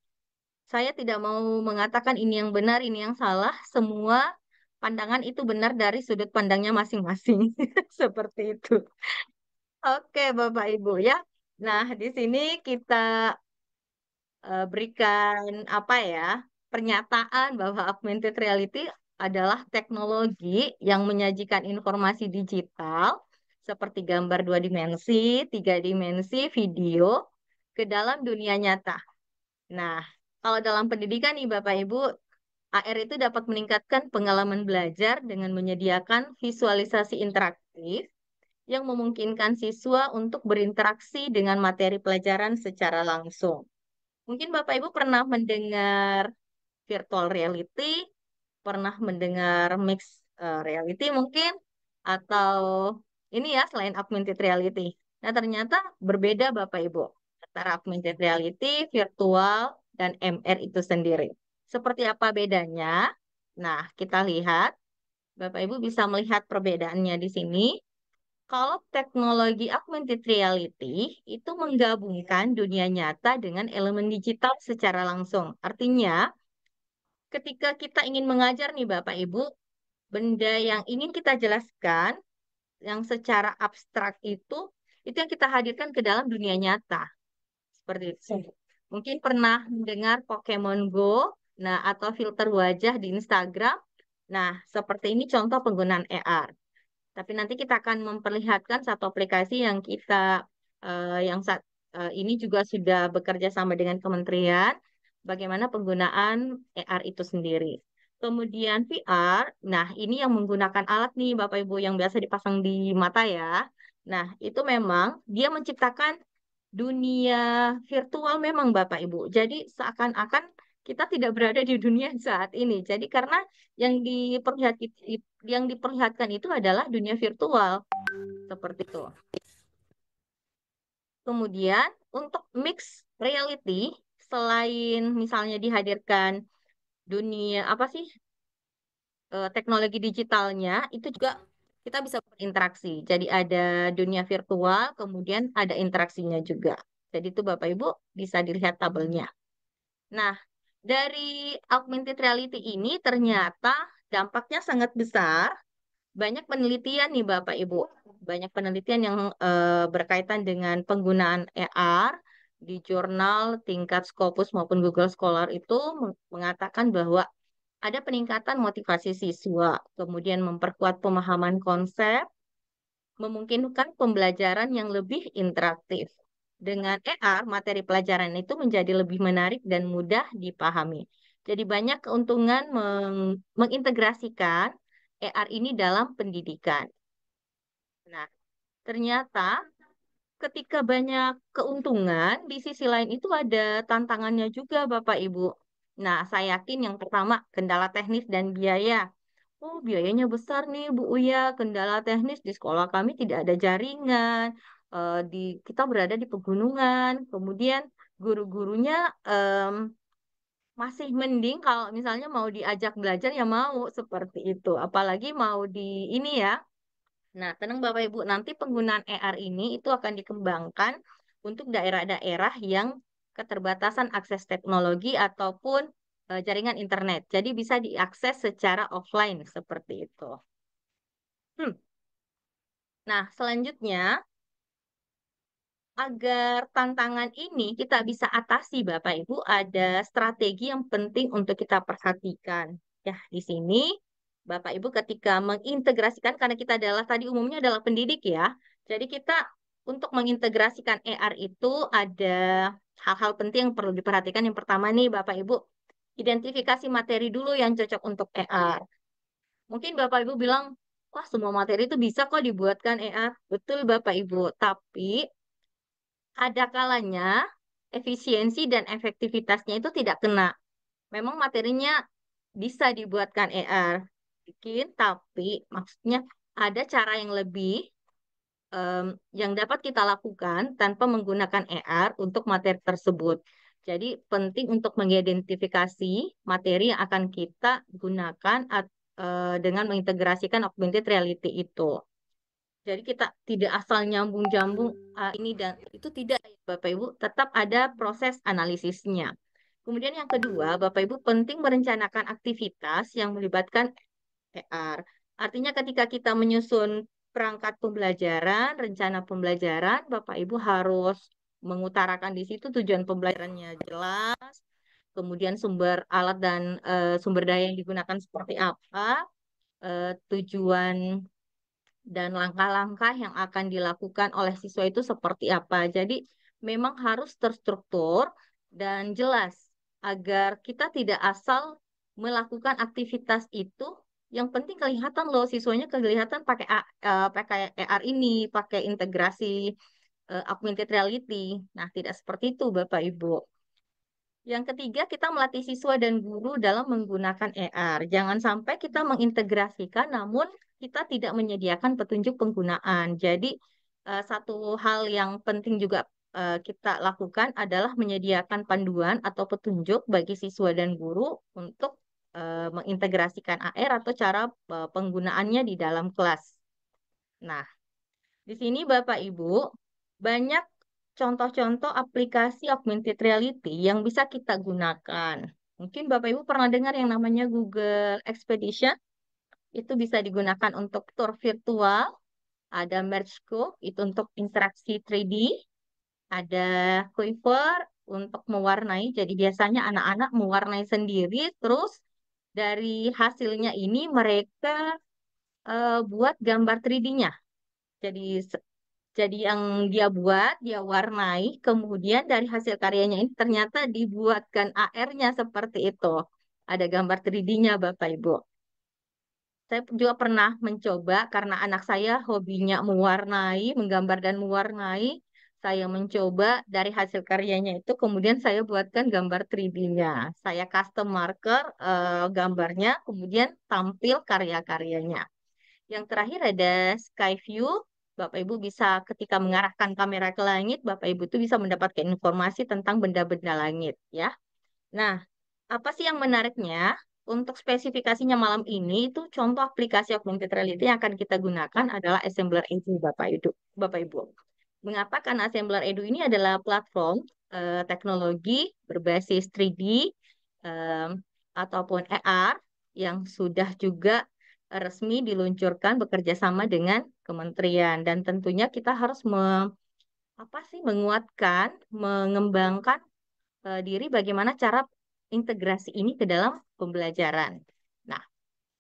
Saya tidak mau mengatakan ini yang benar, ini yang salah. Semua pandangan itu benar dari sudut pandangnya masing-masing. Seperti itu. Oke, Bapak Ibu ya. Nah, di sini kita berikan apa ya, pernyataan bahwa augmented reality adalah teknologi yang menyajikan informasi digital seperti gambar 2 dimensi, 3 dimensi, video ke dalam dunia nyata. Nah, kalau dalam pendidikan nih Bapak Ibu, AR itu dapat meningkatkan pengalaman belajar dengan menyediakan visualisasi interaktif yang memungkinkan siswa untuk berinteraksi dengan materi pelajaran secara langsung. Mungkin Bapak Ibu pernah mendengar virtual reality, pernah mendengar mixed reality mungkin, atau ini ya selain augmented reality. Nah ternyata berbeda Bapak Ibu antara augmented reality, virtual, dan MR itu sendiri. Seperti apa bedanya? Nah kita lihat, Bapak Ibu bisa melihat perbedaannya di sini. Kalau teknologi augmented reality itu menggabungkan dunia nyata dengan elemen digital secara langsung. Artinya, ketika kita ingin mengajar nih Bapak Ibu, benda yang ingin kita jelaskan, yang secara abstrak itu yang kita hadirkan ke dalam dunia nyata. Seperti itu. Mungkin pernah mendengar Pokemon Go, nah atau filter wajah di Instagram. Nah, seperti ini contoh penggunaan AR. Tapi nanti kita akan memperlihatkan satu aplikasi yang kita yang saat ini juga sudah bekerja sama dengan kementerian, bagaimana penggunaan AR itu sendiri. Kemudian VR, nah ini yang menggunakan alat nih Bapak Ibu yang biasa dipasang di mata ya. Nah, itu memang dia menciptakan dunia virtual memang Bapak Ibu. Jadi seakan-akan kita tidak berada di dunia saat ini. Jadi karena yang diperlihatkan itu adalah dunia virtual seperti itu. Kemudian untuk mix reality selain misalnya dihadirkan dunia apa sih teknologi digitalnya itu juga kita bisa berinteraksi. Jadi ada dunia virtual, kemudian ada interaksinya juga. Jadi itu Bapak Ibu bisa dilihat tabelnya. Nah, dari augmented reality ini ternyata dampaknya sangat besar. Banyak penelitian nih Bapak Ibu, banyak penelitian yang berkaitan dengan penggunaan AR di jurnal tingkat Scopus maupun Google Scholar itu mengatakan bahwa ada peningkatan motivasi siswa, kemudian memperkuat pemahaman konsep, memungkinkan pembelajaran yang lebih interaktif. Dengan AR, materi pelajaran itu menjadi lebih menarik dan mudah dipahami. Jadi banyak keuntungan mengintegrasikan AR ini dalam pendidikan. Nah, ternyata ketika banyak keuntungan, di sisi lain itu ada tantangannya juga, Bapak Ibu. Nah, saya yakin yang pertama kendala teknis dan biaya. Oh, biayanya besar nih, Bu Uya. Kendala teknis di sekolah kami tidak ada jaringan. Kita berada di pegunungan. Kemudian guru-gurunya masih mending kalau misalnya mau diajak belajar ya mau seperti itu. Apalagi mau di ini ya. Nah, tenang Bapak Ibu, nanti penggunaan AR ini itu akan dikembangkan untuk daerah-daerah yang keterbatasan akses teknologi ataupun jaringan internet. Jadi bisa diakses secara offline seperti itu. Hmm. Nah, selanjutnya agar tantangan ini kita bisa atasi Bapak Ibu, ada strategi yang penting untuk kita perhatikan. Ya, di sini Bapak Ibu ketika mengintegrasikan, karena kita adalah tadi umumnya adalah pendidik ya. Jadi kita untuk mengintegrasikan AR itu ada hal-hal penting yang perlu diperhatikan. Yang pertama nih Bapak Ibu, identifikasi materi dulu yang cocok untuk AR. Mungkin Bapak Ibu bilang, wah semua materi itu bisa kok dibuatkan AR. Betul Bapak Ibu, tapi ada kalanya efisiensi dan efektivitasnya itu tidak kena. Memang materinya bisa dibuatkan AR, bikin, tapi maksudnya ada cara yang lebih yang dapat kita lakukan tanpa menggunakan AR untuk materi tersebut. Jadi penting untuk mengidentifikasi materi yang akan kita gunakan dengan mengintegrasikan augmented reality itu. Jadi kita tidak asal nyambung-nyambung ini dan itu tidak ya Bapak Ibu, tetap ada proses analisisnya. Kemudian yang kedua, Bapak Ibu penting merencanakan aktivitas yang melibatkan AR. Artinya ketika kita menyusun perangkat pembelajaran, rencana pembelajaran, Bapak Ibu harus mengutarakan di situ tujuan pembelajarannya jelas, kemudian sumber alat dan sumber daya yang digunakan seperti apa, tujuan dan langkah-langkah yang akan dilakukan oleh siswa itu seperti apa. Jadi memang harus terstruktur dan jelas agar kita tidak asal melakukan aktivitas itu. Yang penting kelihatan loh siswanya kelihatan pakai AR ini, pakai integrasi augmented reality. Nah, tidak seperti itu Bapak Ibu. Yang ketiga, kita melatih siswa dan guru dalam menggunakan AR. Jangan sampai kita mengintegrasikan, namun kita tidak menyediakan petunjuk penggunaan. Jadi, satu hal yang penting juga kita lakukan adalah menyediakan panduan atau petunjuk bagi siswa dan guru untuk mengintegrasikan AR atau cara penggunaannya di dalam kelas. Nah, di sini Bapak Ibu, banyak contoh-contoh aplikasi augmented reality yang bisa kita gunakan. Mungkin Bapak Ibu pernah dengar yang namanya Google Expedition, itu bisa digunakan untuk tour virtual, ada Mergescope, itu untuk interaksi 3D, ada Quiver untuk mewarnai, jadi biasanya anak-anak mewarnai sendiri, terus dari hasilnya ini mereka buat gambar 3D-nya. Jadi Jadi yang dia buat, dia warnai, kemudian dari hasil karyanya ini ternyata dibuatkan AR-nya seperti itu. Ada gambar 3D-nya Bapak Ibu. Saya juga pernah mencoba karena anak saya hobinya mewarnai, menggambar dan mewarnai. Saya mencoba dari hasil karyanya itu, kemudian saya buatkan gambar 3D-nya. Saya custom marker gambarnya, kemudian tampil karya-karyanya. Yang terakhir ada sky view. Bapak Ibu bisa ketika mengarahkan kamera ke langit, Bapak Ibu itu bisa mendapatkan informasi tentang benda-benda langit ya. Nah, apa sih yang menariknya? Untuk spesifikasinya malam ini itu contoh aplikasi augmented reality yang akan kita gunakan adalah Assembler Edu Bapak Ibu. Bapak Ibu. Mengapa? Karena Assembler Edu ini adalah platform teknologi berbasis 3D em, ataupun AR yang sudah juga resmi diluncurkan bekerja sama dengan kementerian dan tentunya kita harus apa sih menguatkan, mengembangkan diri bagaimana cara integrasi ini ke dalam pembelajaran. Nah,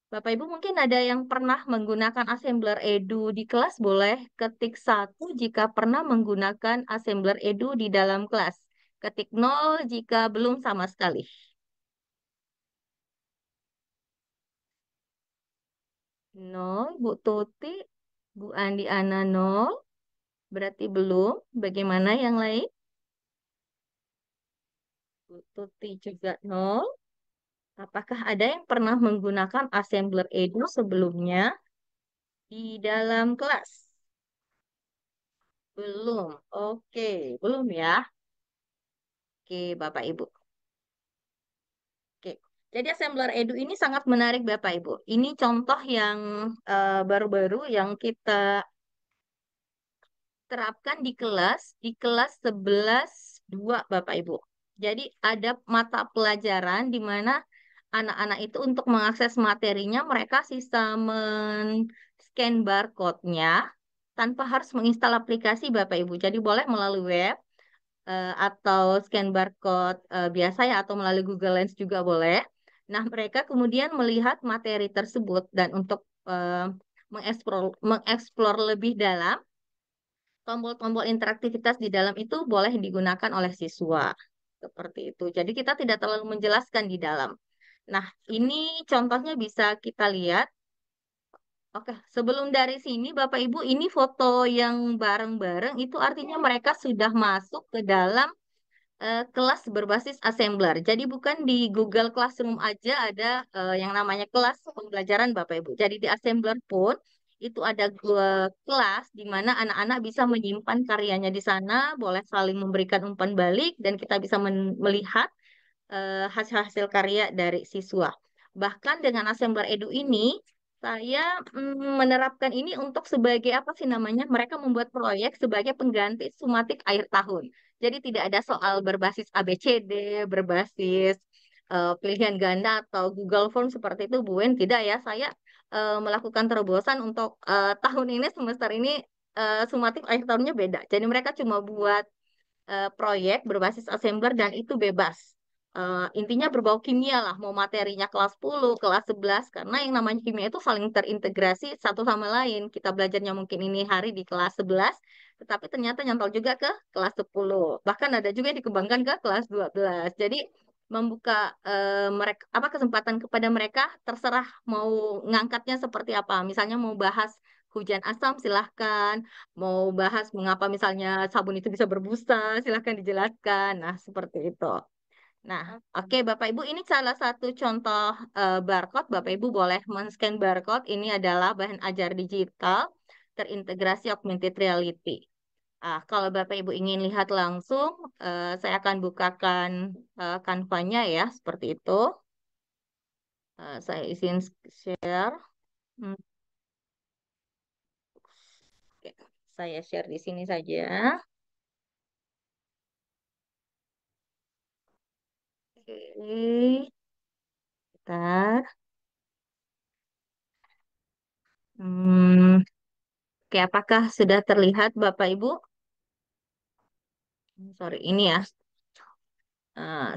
Bapak Ibu mungkin ada yang pernah menggunakan Assembler Edu di kelas, boleh ketik satu jika pernah menggunakan Assembler Edu di dalam kelas. Ketik nol jika belum sama sekali. Nol, Bu Tuti, Bu Andi Ana nol, berarti belum. Bagaimana yang lain? Bu Tuti juga nol. Apakah ada yang pernah menggunakan Assembler Edu sebelumnya di dalam kelas? Belum. Oke, belum ya. Oke, Bapak Ibu. Oke. Jadi Assembler Edu ini sangat menarik Bapak Ibu. Ini contoh yang baru-baru yang kita terapkan di kelas 11 2 Bapak Ibu. Jadi ada mata pelajaran di mana anak-anak itu untuk mengakses materinya mereka sisa men-scan barcode-nya tanpa harus menginstal aplikasi Bapak Ibu. Jadi boleh melalui web atau scan barcode biasa ya atau melalui Google Lens juga boleh. Nah, mereka kemudian melihat materi tersebut dan untuk mengeksplor lebih dalam, tombol-tombol interaktivitas di dalam itu boleh digunakan oleh siswa. Seperti itu. Jadi kita tidak terlalu menjelaskan di dalam. Nah, ini contohnya bisa kita lihat. Oke, sebelum dari sini Bapak Ibu, ini foto yang bareng-bareng itu artinya mereka sudah masuk ke dalam kelas berbasis assembler. Jadi bukan di Google Classroom aja ada yang namanya kelas pembelajaran Bapak Ibu. Jadi di assembler pun itu ada kelas di mana anak-anak bisa menyimpan karyanya di sana, boleh saling memberikan umpan balik dan kita bisa melihat hasil-hasil karya dari siswa. Bahkan dengan Assembler Edu ini, saya menerapkan ini untuk sebagai apa sih namanya? Mereka membuat proyek sebagai pengganti sumatif akhir tahun. Jadi tidak ada soal berbasis ABCD, berbasis pilihan ganda atau Google Form seperti itu, Bu Wen. Tidak ya, saya melakukan terobosan untuk tahun ini, semester ini, sumatif akhir tahunnya beda. Jadi mereka cuma buat proyek berbasis assembler dan itu bebas. Intinya berbau kimia lah, mau materinya kelas 10, kelas 11, karena yang namanya kimia itu saling terintegrasi satu sama lain. Kita belajarnya mungkin ini hari di kelas 11, tetapi ternyata nyantol juga ke kelas 10. Bahkan ada juga yang dikembangkan ke kelas 12. Jadi membuka mereka apa kesempatan kepada mereka terserah mau ngangkatnya seperti apa. Misalnya mau bahas hujan asam silahkan, mau bahas mengapa misalnya sabun itu bisa berbusa, silahkan dijelaskan. Nah, seperti itu. Nah, oke Bapak Ibu, ini salah satu contoh barcode. Bapak Ibu boleh men-scan barcode. Ini adalah bahan ajar digital terintegrasi augmented reality. Kalau Bapak Ibu ingin lihat langsung, saya akan bukakan Canva-nya ya, seperti itu. Saya izin share. Hmm, oke. Saya share di sini saja. Oke, bentar. Hmm, oke, apakah sudah terlihat Bapak Ibu? Sorry, ini ya.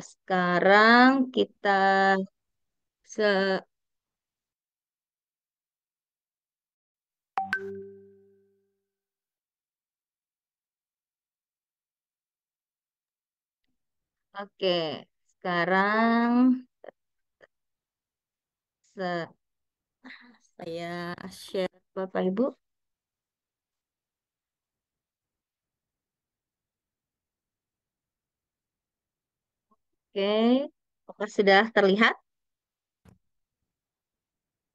Sekarang kita se Oke, sekarang se- saya share Bapak Ibu. Oke, apakah sudah terlihat?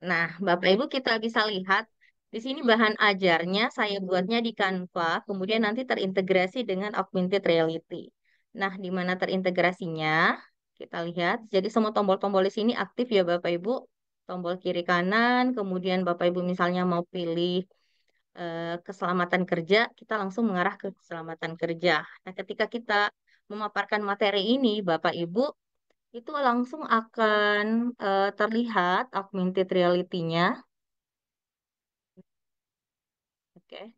Nah, Bapak Ibu kita bisa lihat di sini bahan ajarnya saya buatnya di Canva, kemudian nanti terintegrasi dengan augmented reality. Nah, di mana terintegrasinya? Kita lihat. Jadi semua tombol-tombol di sini aktif ya Bapak Ibu. Tombol kiri kanan, kemudian Bapak Ibu misalnya mau pilih keselamatan kerja, kita langsung mengarah ke keselamatan kerja. Nah, ketika kita memaparkan materi ini, Bapak Ibu itu langsung akan terlihat augmented reality-nya. Oke.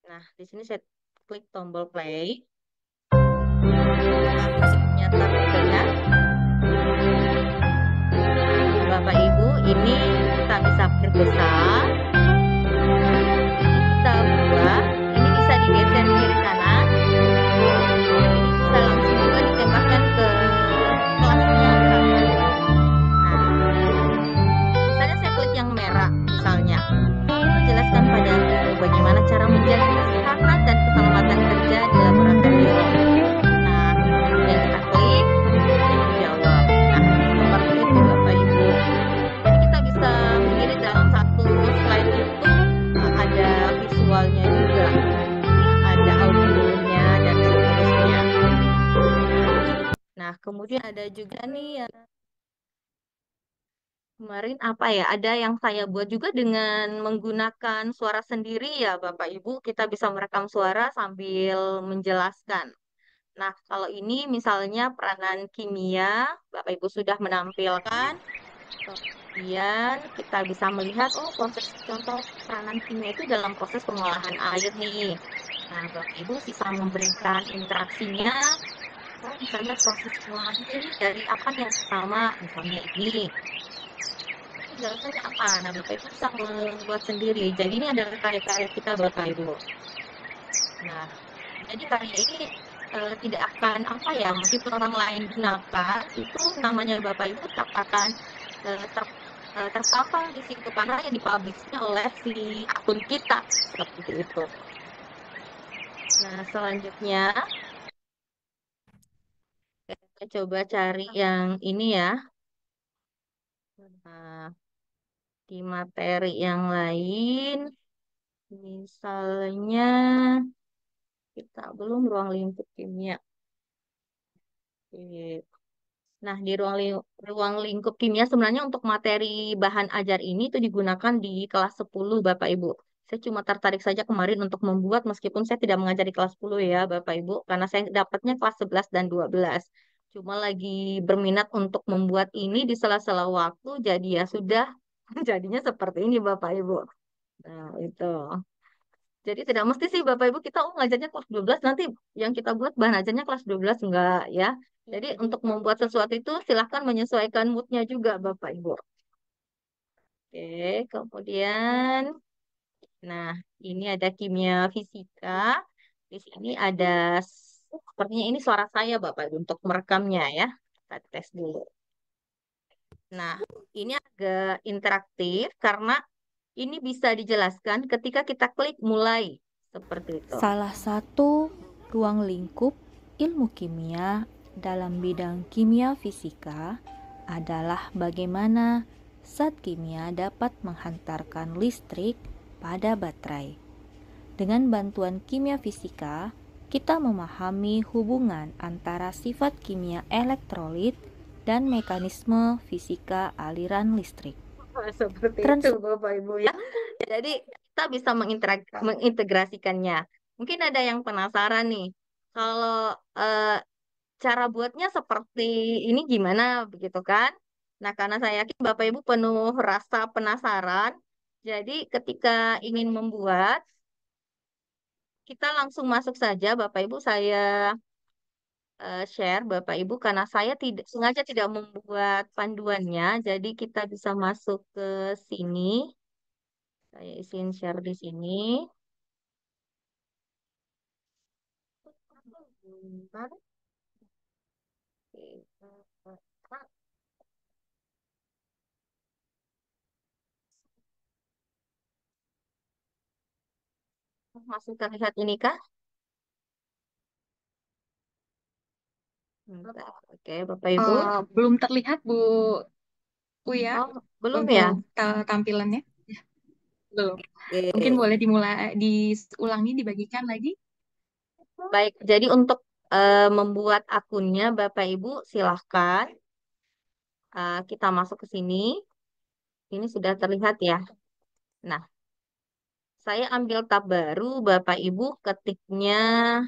Nah, di sini saya klik tombol play. Apakah musiknya terdengar? Nah, Bapak Ibu, ini kita bisa perbesar. Ini kita buat. Ini bisa digeser kiri kanan. Dan ini bisa langsung juga ditembakkan ke kelasnya misalnya. Nah, misalnya saya klik yang merah misalnya. Ini menjelaskan padamu bagaimana cara menjaga kesehatan dan keselamatan kerja di laboratorium. Nah, kemudian kita klik, dia menjawab. Nah, seperti itu Bapak Ibu. Jadi kita bisa mengirit dalam satu slide itu ada visualnya juga, ada audionya dan seterusnya. Nah, kemudian ada juga nih ya kemarin apa ya? Ada yang saya buat juga dengan menggunakan suara sendiri ya, Bapak Ibu. Kita bisa merekam suara sambil menjelaskan. Nah, kalau ini misalnya peranan kimia, Bapak Ibu sudah menampilkan. Kemudian kita bisa melihat, oh proses contoh peranan kimia itu dalam proses pengolahan air nih. Nah, Bapak Ibu bisa memberikan interaksinya saya bisa lihat proses pengolahannya ini dari apa nih yang pertama, misalnya ini. Jelasannya apa? Nah, Bapak Ibu bisa membuat sendiri. Jadi ini adalah karya-karya kita, Bapak Ibu. Nah, jadi karya ini tidak akan apa ya, meskipun orang lain gunakan, itu namanya Bapak Ibu tetap akan terpapar di situ karena yang dipublishnya oleh si akun kita seperti itu. Nah, selanjutnya kita coba cari yang ini ya. Nah, di materi yang lain, misalnya kita belum ruang lingkup kimia. Oke. Nah, di ruang lingkup kimia sebenarnya untuk materi bahan ajar ini itu digunakan di kelas 10, Bapak Ibu. Saya cuma tertarik saja kemarin untuk membuat meskipun saya tidak mengajar di kelas 10 ya, Bapak Ibu, karena saya dapatnya kelas 11 dan 12. Cuma lagi berminat untuk membuat ini di sela-sela waktu, jadi ya sudah jadinya seperti ini, Bapak Ibu. Nah, itu. Jadi tidak mesti sih Bapak Ibu kita ngajarnya kelas 12 nanti yang kita buat bahan ajarnya kelas 12 enggak ya. Jadi untuk membuat sesuatu itu silahkan menyesuaikan moodnya juga Bapak Ibu. Oke, kemudian nah ini ada kimia fisika. Di sini ada sepertinya ini suara saya Bapak Ibu untuk merekamnya ya. Kita tes dulu. Nah, ini agak interaktif karena ini bisa dijelaskan ketika kita klik mulai seperti itu. Salah satu ruang lingkup ilmu kimia dalam bidang kimia fisika adalah bagaimana zat kimia dapat menghantarkan listrik pada baterai. Dengan bantuan kimia fisika, kita memahami hubungan antara sifat kimia elektrolit dan mekanisme fisika aliran listrik. Seperti itu Bapak Ibu ya. Jadi kita bisa mengintegrasikannya. Mungkin ada yang penasaran nih, kalau cara buatnya seperti ini gimana begitu kan? Nah, karena saya yakin Bapak Ibu penuh rasa penasaran, jadi ketika ingin membuat, kita langsung masuk saja Bapak Ibu. Saya share Bapak Ibu karena saya tidak sengaja tidak membuat panduannya, jadi kita bisa masuk ke sini. Saya izin share di sini. Bentar. Masih terlihat ini kah? Bentar. Oke, Bapak Ibu. Belum terlihat Bu Uya Oh, belum ya? untuk tampilannya. Belum. Mungkin Oke. boleh dimulai diulangi dibagikan lagi. Baik, jadi untuk membuat akunnya Bapak Ibu silahkan kita masuk ke sini. Ini sudah terlihat ya. Nah, saya ambil tab baru, Bapak Ibu ketiknya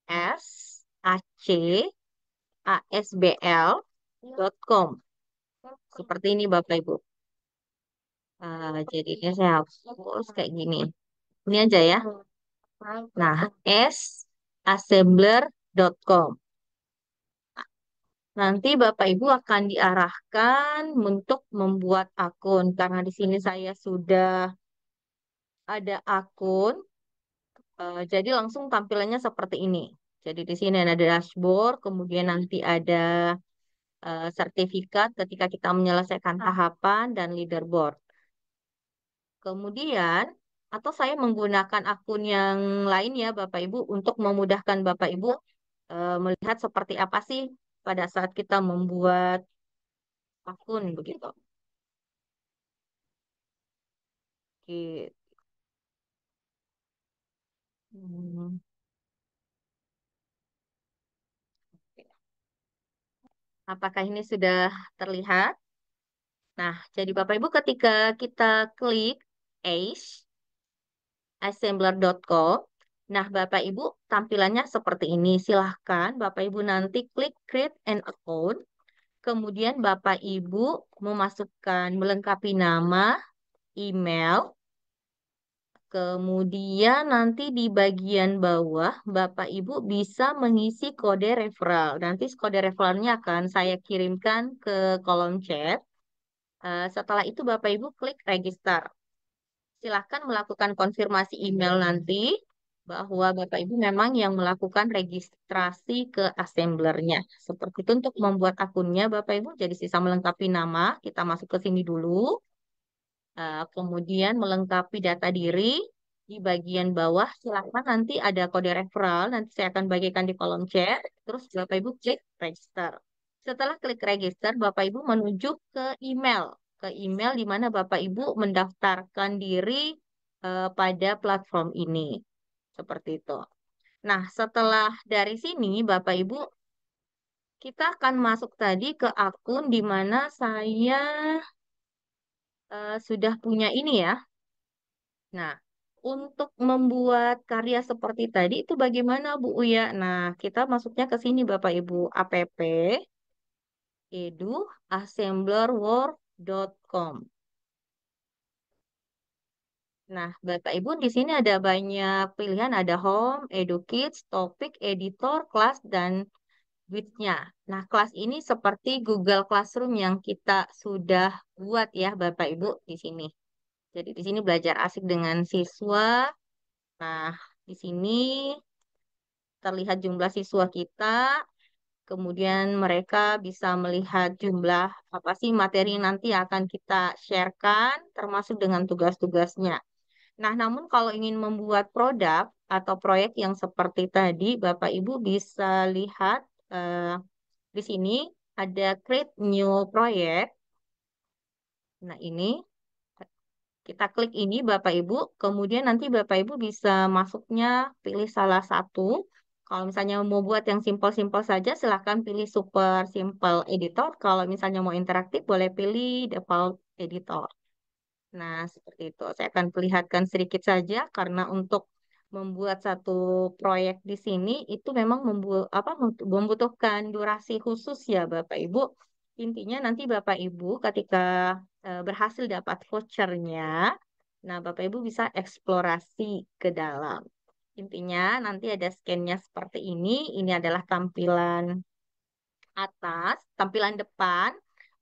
sacasbl.com. Seperti ini Bapak Ibu. Jadi ini saya hapus kayak gini. Ini aja ya. Nah, sassembler.com. Nanti Bapak Ibu akan diarahkan untuk membuat akun. Karena di sini saya sudah ada akun, jadi langsung tampilannya seperti ini. Jadi di sini ada dashboard, kemudian nanti ada sertifikat ketika kita menyelesaikan tahapan dan leaderboard. Kemudian, atau saya menggunakan akun yang lain ya Bapak Ibu untuk memudahkan Bapak Ibu melihat seperti apa sih pada saat kita membuat akun begitu. Gitu. Hmm, Apakah ini sudah terlihat? Nah, jadi Bapak Ibu ketika kita klik ACE, assembler.com, nah Bapak Ibu tampilannya seperti ini. Silahkan Bapak Ibu nanti klik create an account, kemudian Bapak Ibu memasukkan melengkapi nama, email, Kemudian nanti di bagian bawah, Bapak Ibu bisa mengisi kode referral. Nanti kode referralnya akan saya kirimkan ke kolom chat. Setelah itu Bapak Ibu klik register. Silahkan melakukan konfirmasi email nanti bahwa Bapak Ibu memang yang melakukan registrasi ke assemblernya. Seperti itu untuk membuat akunnya Bapak Ibu, jadi sisa melengkapi nama, kita masuk ke sini dulu. Kemudian melengkapi data diri. Di bagian bawah silakan nanti ada kode referral, nanti saya akan bagikan di kolom chat. Terus Bapak Ibu klik register. Setelah klik register, Bapak Ibu menuju ke email di mana Bapak Ibu mendaftarkan diri pada platform ini. Seperti itu. Nah, setelah dari sini Bapak Ibu kita akan masuk tadi ke akun di mana saya sudah punya ini ya. Nah, untuk membuat karya seperti tadi itu bagaimana Bu Uya? Nah, kita masuknya ke sini Bapak Ibu, app eduassemblerworld.com. Nah, Bapak Ibu di sini ada banyak pilihan, ada home, edukids, topik, editor, kelas, dan width-nya. Nah, kelas ini seperti Google Classroom yang kita sudah buat ya Bapak Ibu di sini. Jadi di sini belajar asik dengan siswa. Nah, di sini terlihat jumlah siswa kita, kemudian mereka bisa melihat jumlah apa sih materi yang nanti akan kita sharekan, termasuk dengan tugas-tugasnya. Nah, namun kalau ingin membuat produk atau proyek yang seperti tadi, Bapak Ibu bisa lihat di sini ada create new project. Nah, ini kita klik ini Bapak Ibu, kemudian nanti Bapak Ibu bisa masuknya pilih salah satu. Kalau misalnya mau buat yang simpel-simpel saja, silahkan pilih super simple editor. Kalau misalnya mau interaktif, boleh pilih default editor. Nah, seperti itu. Saya akan perlihatkan sedikit saja karena untuk membuat satu proyek di sini itu memang membutuhkan durasi khusus ya Bapak Ibu. Intinya nanti Bapak Ibu ketika berhasil dapat vouchernya, nah Bapak Ibu bisa eksplorasi ke dalam. Intinya nanti ada scan-nya seperti ini. Ini adalah tampilan atas, tampilan depan.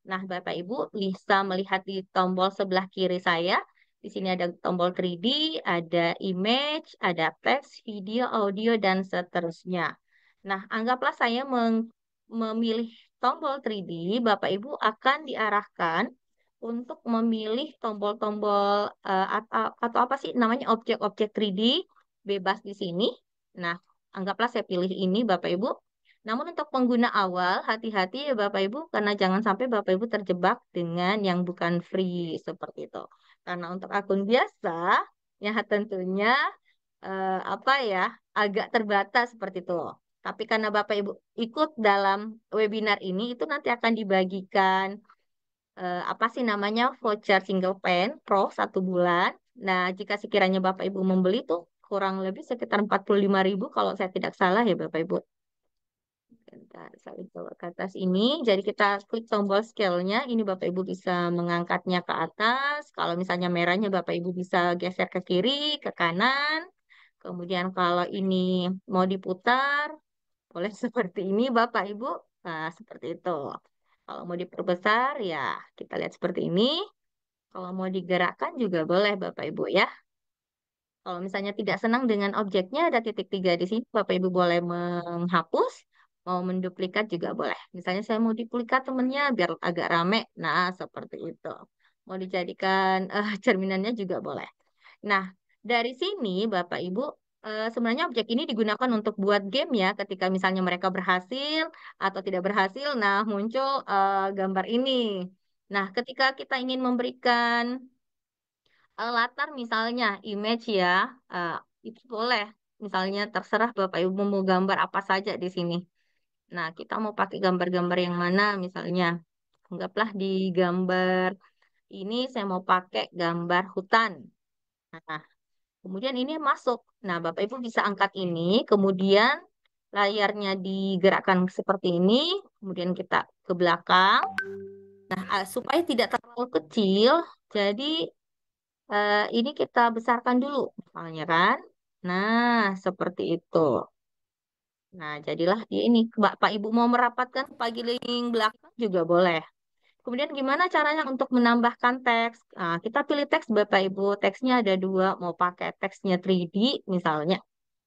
Nah, Bapak Ibu bisa melihat di tombol sebelah kiri saya. Di sini ada tombol 3D, ada image, ada teks, video, audio, dan seterusnya. Nah, anggaplah saya memilih tombol 3D, Bapak Ibu akan diarahkan untuk memilih tombol-tombol atau apa sih namanya objek-objek 3D bebas di sini. Nah, anggaplah saya pilih ini Bapak Ibu. Namun untuk pengguna awal, hati-hati ya Bapak Ibu, karena jangan sampai Bapak Ibu terjebak dengan yang bukan free seperti itu. Karena untuk akun biasa, ya tentunya agak terbatas seperti itu. Tapi karena Bapak Ibu ikut dalam webinar ini, itu nanti akan dibagikan voucher single pen Pro 1 bulan. Nah, jika sekiranya Bapak Ibu membeli tuh kurang lebih sekitar 45.000 kalau saya tidak salah ya Bapak Ibu. Bentar, saya coba ke atas ini. Jadi kita klik tombol scale-nya. Ini Bapak Ibu bisa mengangkatnya ke atas. Kalau misalnya merahnya Bapak Ibu bisa geser ke kiri, ke kanan. Kemudian kalau ini mau diputar, boleh seperti ini Bapak Ibu. Nah, seperti itu. Kalau mau diperbesar, ya kita lihat seperti ini. Kalau mau digerakkan juga boleh Bapak Ibu ya. Kalau misalnya tidak senang dengan objeknya, ada titik 3 di sini. Bapak Ibu boleh menghapus, mau menduplikat juga boleh. Misalnya saya mau duplikat temennya biar agak rame. Nah, seperti itu. Mau dijadikan cerminannya juga boleh. Nah, dari sini Bapak Ibu, sebenarnya objek ini digunakan untuk buat game ya. Ketika misalnya mereka berhasil atau tidak berhasil, nah muncul gambar ini. Nah, ketika kita ingin memberikan latar misalnya image ya, eh, itu boleh. Misalnya terserah Bapak Ibu mau gambar apa saja di sini. Nah, kita mau pakai gambar-gambar yang mana misalnya. Anggaplah di gambar ini saya mau pakai gambar hutan. Nah, kemudian ini masuk. Nah, Bapak Ibu bisa angkat ini, kemudian layarnya digerakkan seperti ini, kemudian kita ke belakang. Nah, supaya tidak terlalu kecil, jadi Ini kita besarkan dulu, misalnya kan. Nah, seperti itu. Nah, jadilah dia ini. Bapak Ibu mau merapatkan pagiling belakang juga boleh. Kemudian gimana caranya untuk menambahkan teks? Nah, kita pilih teks Bapak Ibu. Teksnya ada dua, mau pakai teksnya 3D misalnya.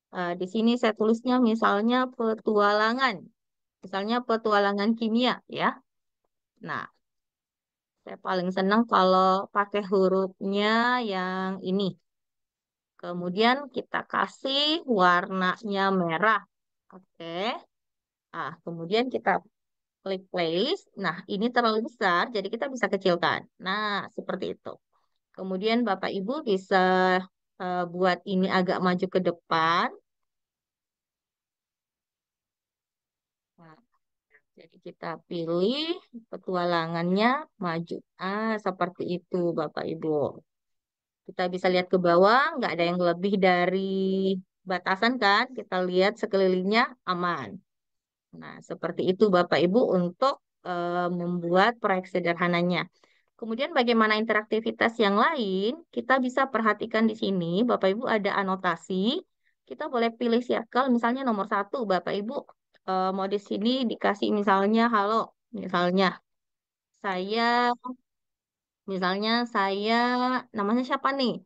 Di sini saya tulisnya misalnya petualangan. Misalnya petualangan kimia ya. Nah, saya paling senang kalau pakai hurufnya yang ini. Kemudian kita kasih warnanya merah. Oke. Kemudian kita klik playlist. Nah, ini terlalu besar, jadi kita bisa kecilkan. Nah, seperti itu. Kemudian Bapak Ibu bisa buat ini agak maju ke depan. Nah, jadi kita pilih petualangannya maju. Seperti itu Bapak Ibu. Kita bisa lihat ke bawah, nggak ada yang lebih dari batasan kan? Kita lihat sekelilingnya aman. Nah, seperti itu Bapak Ibu untuk membuat proyek sederhananya. Kemudian bagaimana interaktivitas yang lain? Kita bisa perhatikan di sini, Bapak Ibu ada anotasi. Kita boleh pilih circle, misalnya nomor 1, Bapak Ibu mau di sini dikasih misalnya halo, misalnya saya, saya namanya siapa nih?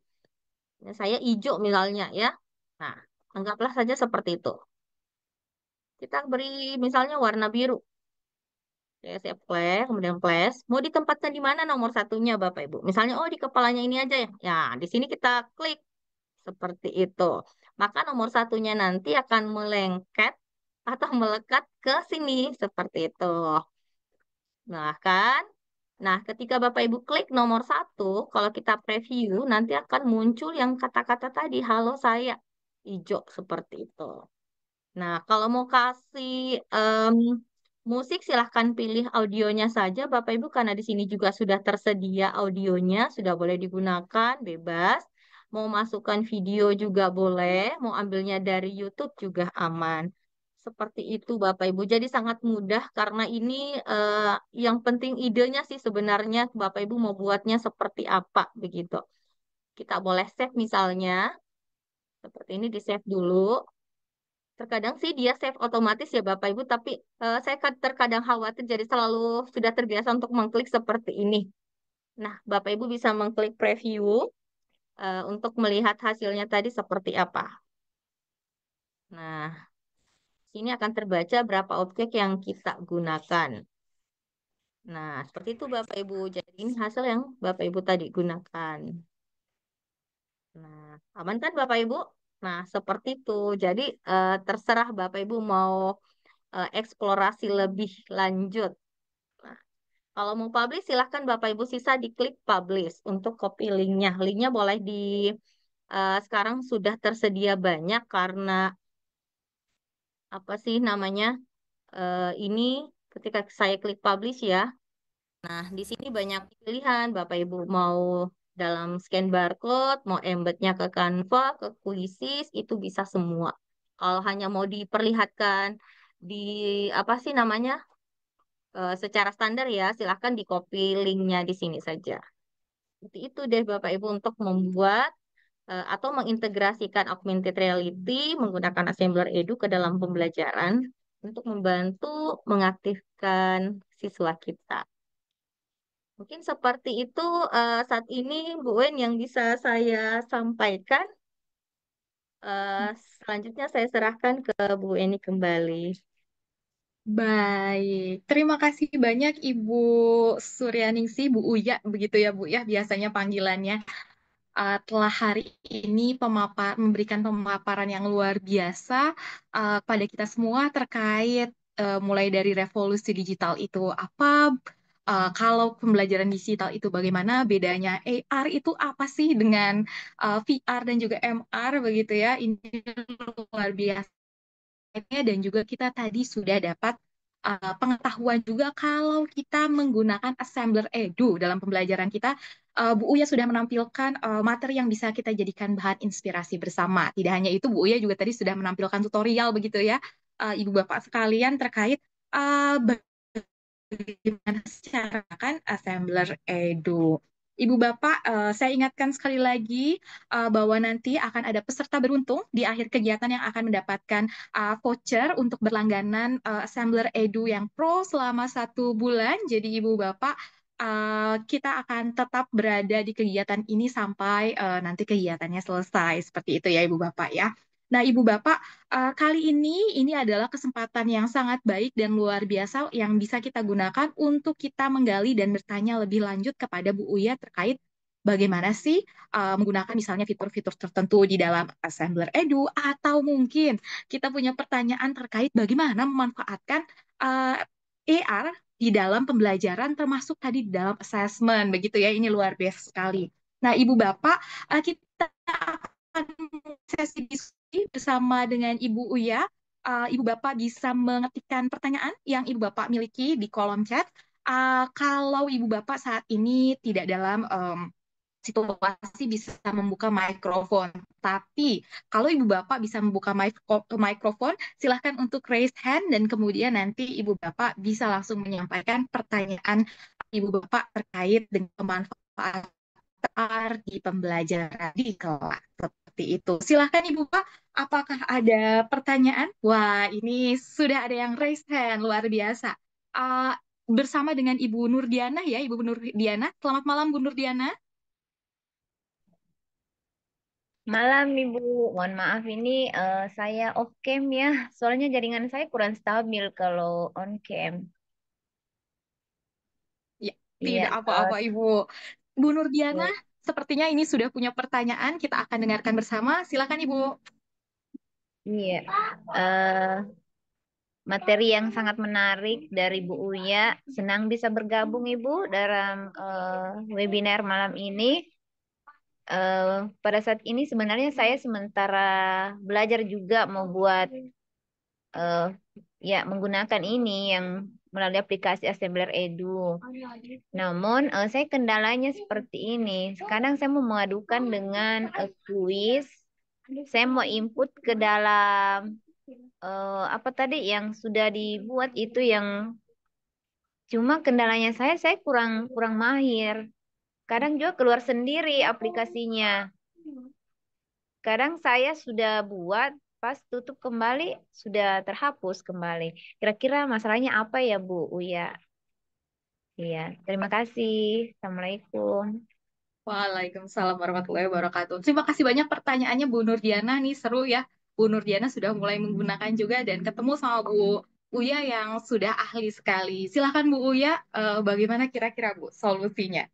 Saya Ijo misalnya ya. Nah, anggaplah saja seperti itu. Kita beri misalnya warna biru. Saya flash, kemudian flash. Mau ditempatkan di mana nomor satunya, Bapak Ibu? Misalnya, oh di kepalanya ini aja ya. Ya, di sini kita klik seperti itu. Maka nomor satunya nanti akan melengket atau melekat ke sini seperti itu. Nah, kan? Nah, ketika Bapak Ibu klik nomor 1, kalau kita preview, nanti akan muncul yang kata-kata tadi, halo saya, hijau, seperti itu. Nah, kalau mau kasih musik, silahkan pilih audionya saja, Bapak Ibu, karena di sini juga sudah tersedia audionya, sudah boleh digunakan, bebas. Mau masukkan video juga boleh, mau ambilnya dari YouTube juga aman. Seperti itu, Bapak Ibu. Jadi sangat mudah karena ini yang penting idenya sih sebenarnya Bapak Ibu mau buatnya seperti apa begitu. Kita boleh save misalnya, seperti ini di save dulu. Terkadang sih dia save otomatis ya Bapak Ibu, tapi saya terkadang khawatir jadi selalu sudah terbiasa untuk mengklik seperti ini. Nah, Bapak Ibu bisa mengklik preview untuk melihat hasilnya tadi seperti apa. Nah, sini akan terbaca berapa objek yang kita gunakan. Nah, seperti itu Bapak Ibu. Jadi ini hasil yang Bapak Ibu tadi gunakan. Nah, aman kan Bapak Ibu? Nah, seperti itu. Jadi terserah Bapak Ibu mau eksplorasi lebih lanjut. Nah, kalau mau publish, silahkan Bapak Ibu sisa diklik publish untuk copy linknya. Linknya boleh sekarang sudah tersedia banyak karena apa sih namanya? Ini ketika saya klik publish ya. Nah, di sini banyak pilihan. Bapak Ibu mau dalam scan barcode, mau embednya ke Canva, ke Quizzes, itu bisa semua. Kalau hanya mau diperlihatkan di apa sih namanya? Secara standar ya, silahkan di copy linknya di sini saja. Seperti itu deh Bapak Ibu untuk membuat atau mengintegrasikan augmented reality menggunakan Assembler Edu ke dalam pembelajaran untuk membantu mengaktifkan siswa kita. Mungkin seperti itu saat ini Bu Wen yang bisa saya sampaikan. Selanjutnya saya serahkan ke Bu Eni kembali. Baik, terima kasih banyak Ibu Suryaningsih, Bu Uya, begitu ya Bu ya, biasanya panggilannya. Telah hari ini memberikan pemaparan yang luar biasa pada kita semua terkait mulai dari revolusi digital itu apa, kalau pembelajaran digital itu bagaimana, bedanya AR itu apa sih dengan VR dan juga MR begitu ya, ini luar biasa. Dan juga kita tadi sudah dapat pengetahuan juga kalau kita menggunakan Assembler Edu dalam pembelajaran kita. Bu Uya sudah menampilkan materi yang bisa kita jadikan bahan inspirasi bersama. Tidak hanya itu, Bu Uya juga tadi sudah menampilkan tutorial begitu ya, Ibu Bapak sekalian terkait bagaimana cara kan Assembler Edu. Ibu Bapak, saya ingatkan sekali lagi bahwa nanti akan ada peserta beruntung di akhir kegiatan yang akan mendapatkan voucher untuk berlangganan Assembler Edu yang Pro selama 1 bulan. Jadi Ibu Bapak, kita akan tetap berada di kegiatan ini sampai nanti kegiatannya selesai. Seperti itu ya Ibu Bapak ya. Nah, Ibu Bapak, kali ini adalah kesempatan yang sangat baik dan luar biasa yang bisa kita gunakan untuk kita menggali dan bertanya lebih lanjut kepada Bu Uya terkait bagaimana sih menggunakan misalnya fitur-fitur tertentu di dalam Assembler Edu, atau mungkin kita punya pertanyaan terkait bagaimana memanfaatkan AR di dalam pembelajaran termasuk tadi di dalam assessment begitu ya. Ini luar biasa sekali. Nah, Ibu Bapak, kita akan sesi diskusi bersama dengan Ibu Uya. Ibu Bapak bisa mengetikkan pertanyaan yang Ibu Bapak miliki di kolom chat. Kalau Ibu Bapak saat ini tidak dalam situasi bisa membuka mikrofon. Tapi kalau Ibu Bapak bisa membuka mikrofon, silahkan untuk raise hand dan kemudian nanti Ibu Bapak bisa langsung menyampaikan pertanyaan Ibu Bapak terkait dengan pemanfaatan PR di pembelajaran di kelas. Seperti itu. Silahkan Ibu Bapak, apakah ada pertanyaan? Wah, ini sudah ada yang raise hand, luar biasa. Uh, Bersama dengan Ibu Nurdiana ya, Ibu Nurdiana. Selamat malam Bu Nurdiana. Malam Ibu, mohon maaf ini saya off cam ya, soalnya jaringan saya kurang stabil kalau on cam. Ya, Iya, tidak apa-apa Ibu. Bu Nurdiana, sepertinya ini sudah punya pertanyaan, kita akan dengarkan bersama. Silakan Ibu. iya. Eh, Materi yang sangat menarik dari Bu Uya. Senang bisa bergabung Ibu dalam webinar malam ini. Pada saat ini sebenarnya saya sementara belajar juga mau buat eh, ya menggunakan ini yang melalui aplikasi Assembler Edu. Namun saya kendalanya seperti ini. Sekarang saya mau mengadukan dengan kuis. Saya mau input ke dalam apa tadi yang sudah dibuat itu yang cuma kendalanya saya kurang kurang mahir. Kadang juga keluar sendiri aplikasinya. Kadang saya sudah buat, pas tutup kembali sudah terhapus kembali. Kira-kira masalahnya apa ya Bu Uya? Iya, terima kasih. Assalamualaikum. Waalaikumsalam warahmatullahi wabarakatuh. Terima kasih banyak pertanyaannya Bu Nurdiana, nih seru ya. Bu Nurdiana sudah mulai menggunakan juga dan ketemu sama Bu Uya yang sudah ahli sekali. Silakan Bu Uya, bagaimana kira-kira Bu solusinya?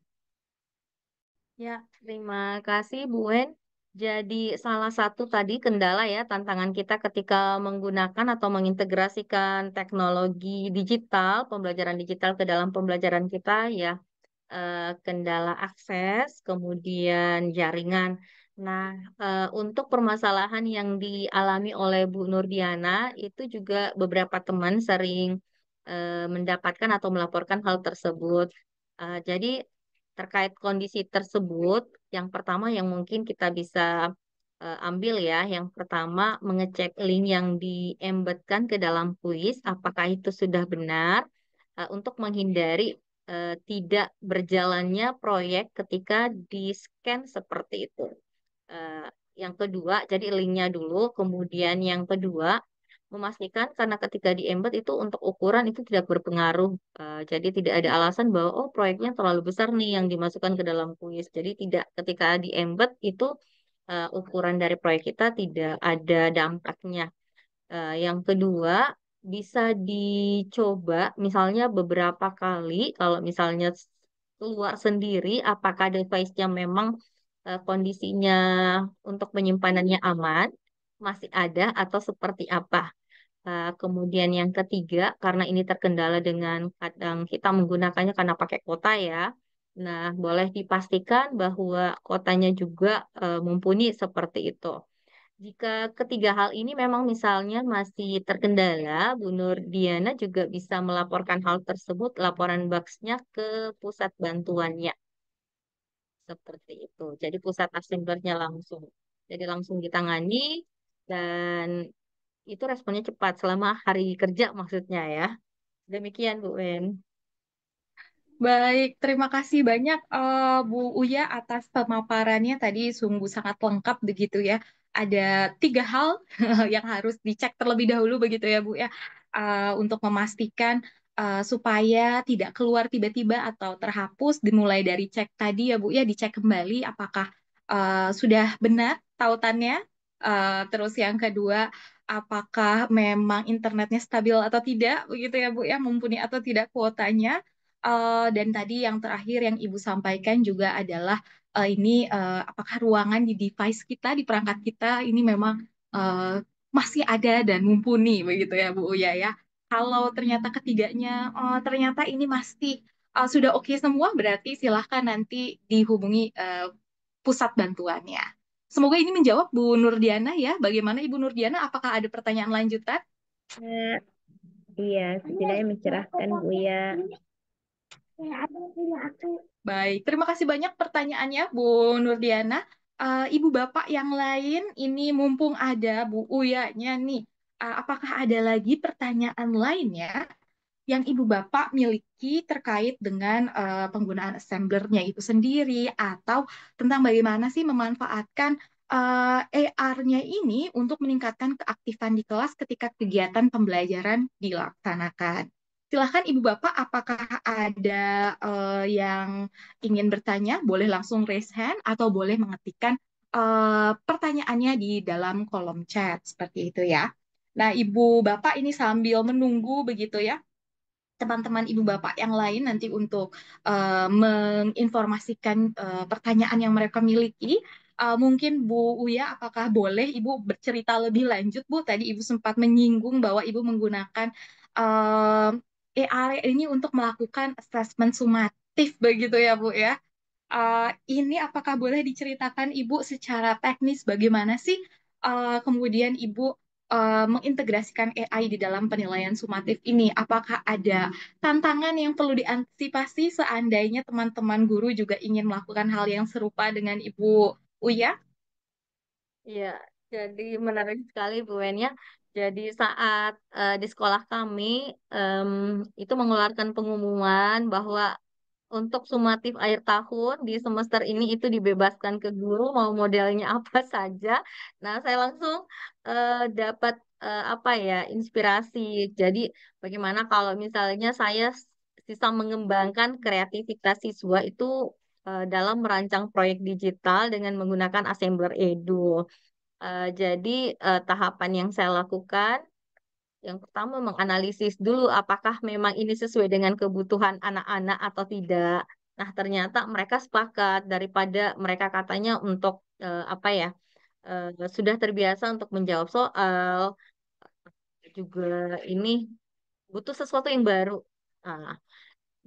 Ya, terima kasih Bu Wen. Jadi salah satu tadi kendala ya tantangan kita ketika menggunakan atau mengintegrasikan teknologi digital, pembelajaran digital ke dalam pembelajaran kita ya, kendala akses, kemudian jaringan. Nah, untuk permasalahan yang dialami oleh Bu Nurdiana itu juga beberapa teman sering mendapatkan atau melaporkan hal tersebut. Jadi terkait kondisi tersebut, yang pertama yang mungkin kita bisa ambil ya, yang pertama mengecek link yang di-embedkan ke dalam kuis, apakah itu sudah benar, untuk menghindari tidak berjalannya proyek ketika di-scan seperti itu. Eh, yang kedua, jadi linknya dulu, kemudian yang kedua, memastikan karena ketika di-embed itu untuk ukuran itu tidak berpengaruh. Jadi tidak ada alasan bahwa oh proyeknya terlalu besar nih yang dimasukkan ke dalam kuis. Jadi tidak ketika di-embed itu ukuran dari proyek kita tidak ada dampaknya. Yang kedua, bisa dicoba misalnya beberapa kali kalau misalnya keluar sendiri apakah device-nya memang kondisinya untuk penyimpanannya aman, masih ada atau seperti apa. Kemudian yang ketiga, karena ini terkendala dengan kadang kita menggunakannya karena pakai kuota ya. Nah, boleh dipastikan bahwa kotanya juga mumpuni seperti itu. Jika ketiga hal ini memang misalnya masih terkendala, Bu Nur Diana juga bisa melaporkan hal tersebut, laporan bugs-nya ke pusat bantuannya. Seperti itu. Jadi pusat assemblernya langsung. Jadi langsung ditangani dan itu responnya cepat selama hari kerja maksudnya ya. Demikian Bu Wen. Baik, terima kasih banyak Bu Uya atas pemaparannya tadi sungguh sangat lengkap begitu ya. Ada 3 hal yang harus dicek terlebih dahulu begitu ya Bu ya. Untuk memastikan supaya tidak keluar tiba-tiba atau terhapus dimulai dari cek tadi ya Bu ya, dicek kembali apakah sudah benar tautannya. Terus yang kedua, apakah memang internetnya stabil atau tidak begitu ya Bu ya, mumpuni atau tidak kuotanya. Dan tadi yang terakhir yang Ibu sampaikan juga adalah ini apakah ruangan di device kita, di perangkat kita ini memang masih ada dan mumpuni begitu ya Bu Uya ya. Kalau ternyata ketiganya ternyata ini masih sudah oke semua, berarti silahkan nanti dihubungi pusat bantuannya. Semoga ini menjawab Bu Nurdiana ya. Bagaimana Ibu Nurdiana? Apakah ada pertanyaan lanjutan? Iya, setidaknya mencerahkan Bu ya. Baik, terima kasih banyak pertanyaannya Bu Nurdiana. Ibu Bapak yang lain, ini mumpung ada Bu Uyanya nih, apakah ada lagi pertanyaan lainnya yang Ibu Bapak miliki terkait dengan penggunaan assemblernya itu sendiri atau tentang bagaimana sih memanfaatkan AR-nya ini untuk meningkatkan keaktifan di kelas ketika kegiatan pembelajaran dilaksanakan? Silahkan Ibu Bapak, apakah ada yang ingin bertanya? Boleh langsung raise hand atau boleh mengetikkan pertanyaannya di dalam kolom chat seperti itu ya. Nah, Ibu Bapak ini sambil menunggu begitu ya, teman-teman ibu bapak yang lain nanti untuk menginformasikan pertanyaan yang mereka miliki. Mungkin Bu Uya, apakah boleh Ibu bercerita lebih lanjut, Bu? Tadi Ibu sempat menyinggung bahwa Ibu menggunakan AR ini untuk melakukan assessment sumatif, begitu ya, Bu ya? Ini apakah boleh diceritakan Ibu secara teknis bagaimana sih kemudian Ibu mengintegrasikan AI di dalam penilaian sumatif ini? Apakah ada tantangan yang perlu diantisipasi seandainya teman-teman guru juga ingin melakukan hal yang serupa dengan Ibu Uya? Iya, jadi menarik sekali Bu Wen ya. Jadi saat di sekolah kami em, itu mengeluarkan pengumuman bahwa untuk sumatif akhir tahun di semester ini itu dibebaskan ke guru mau modelnya apa saja. Nah, saya langsung dapat apa ya inspirasi. Jadi bagaimana kalau misalnya saya bisa mengembangkan kreativitas siswa itu dalam merancang proyek digital dengan menggunakan Assembler Edu. Jadi tahapan yang saya lakukan yang pertama menganalisis dulu apakah memang ini sesuai dengan kebutuhan anak-anak atau tidak. Nah, ternyata mereka sepakat daripada mereka katanya untuk apa ya sudah terbiasa untuk menjawab soal juga ini butuh sesuatu yang baru. Nah,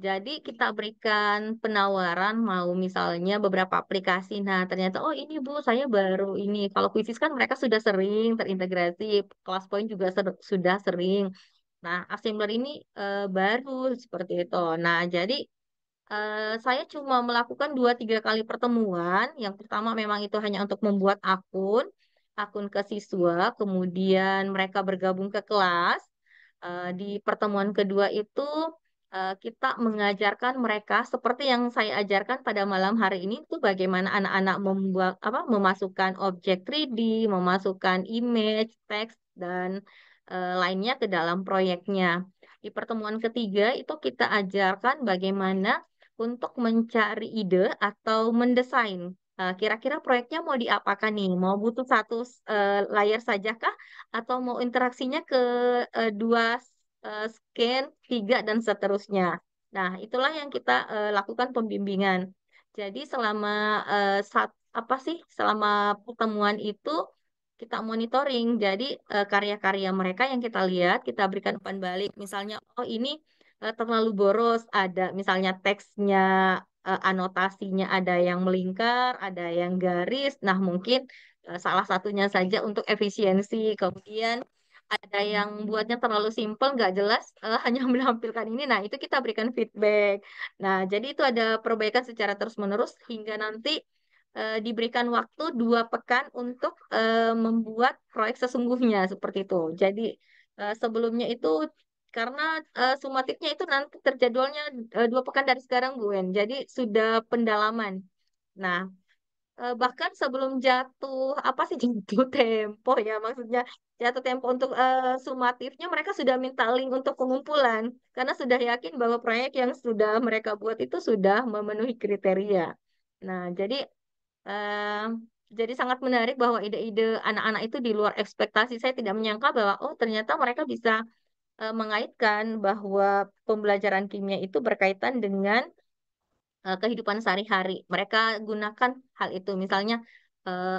jadi kita berikan penawaran mau misalnya beberapa aplikasi. Nah, ternyata oh ini Bu, saya baru ini. Kalau Quizizz kan mereka sudah sering terintegrasi, kelas poin juga sudah sering. Nah, Assembler ini baru seperti itu. Nah, jadi saya cuma melakukan 2-3 kali pertemuan. Yang pertama memang itu hanya untuk membuat akun ke siswa, kemudian mereka bergabung ke kelas. Di pertemuan kedua itu kita mengajarkan mereka seperti yang saya ajarkan pada malam hari ini itu bagaimana anak-anak membuat apa memasukkan objek 3D, memasukkan image, teks dan lainnya ke dalam proyeknya. Di pertemuan ketiga itu kita ajarkan bagaimana untuk mencari ide atau mendesain. Kira-kira proyeknya mau diapakan nih? Mau butuh satu layar saja kah? Atau mau interaksinya ke dua scan, tiga, dan seterusnya. Nah, itulah yang kita lakukan pembimbingan. Jadi selama apa sih? Selama pertemuan itu kita monitoring. Jadi karya-karya mereka yang kita lihat, kita berikan umpan balik. Misalnya, oh ini terlalu boros, ada misalnya teksnya, anotasinya ada yang melingkar, ada yang garis. Nah, mungkin salah satunya saja untuk efisiensi. Kemudian ada yang buatnya terlalu simpel, nggak jelas, hanya menampilkan ini. Nah, itu kita berikan feedback. Nah, jadi itu ada perbaikan secara terus-menerus hingga nanti diberikan waktu 2 pekan untuk membuat proyek sesungguhnya seperti itu. Jadi sebelumnya itu karena sumatifnya itu nanti terjadwalnya 2 pekan dari sekarang, Bu Wen. Jadi sudah pendalaman. Nah, bahkan sebelum jatuh apa sih jatuh tempo ya maksudnya jatuh tempo untuk sumatifnya mereka sudah minta link untuk pengumpulan karena sudah yakin bahwa proyek yang sudah mereka buat itu sudah memenuhi kriteria. Nah, eh, jadi sangat menarik bahwa ide-ide anak-anak itu di luar ekspektasi. Saya tidak menyangka bahwa oh ternyata mereka bisa mengaitkan bahwa pembelajaran kimia itu berkaitan dengan kehidupan sehari-hari. Mereka gunakan hal itu, misalnya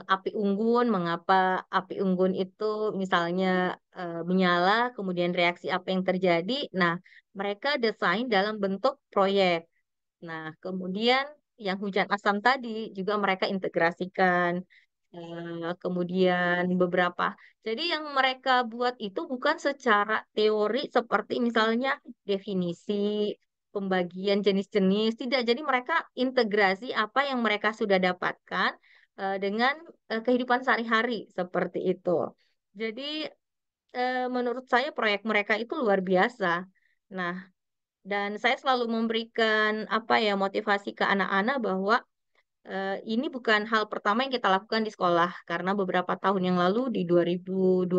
api unggun, mengapa api unggun itu misalnya menyala, kemudian reaksi apa yang terjadi. Nah, mereka desain dalam bentuk proyek. Nah, kemudian yang hujan asam tadi juga mereka integrasikan. Kemudian beberapa. Jadi yang mereka buat itu bukan secara teori seperti misalnya definisi, pembagian jenis-jenis, tidak. Jadi mereka integrasi apa yang mereka sudah dapatkan dengan kehidupan sehari-hari seperti itu. Jadi menurut saya proyek mereka itu luar biasa. Nah, dan saya selalu memberikan apa ya motivasi ke anak-anak bahwa ini bukan hal pertama yang kita lakukan di sekolah karena beberapa tahun yang lalu di 2022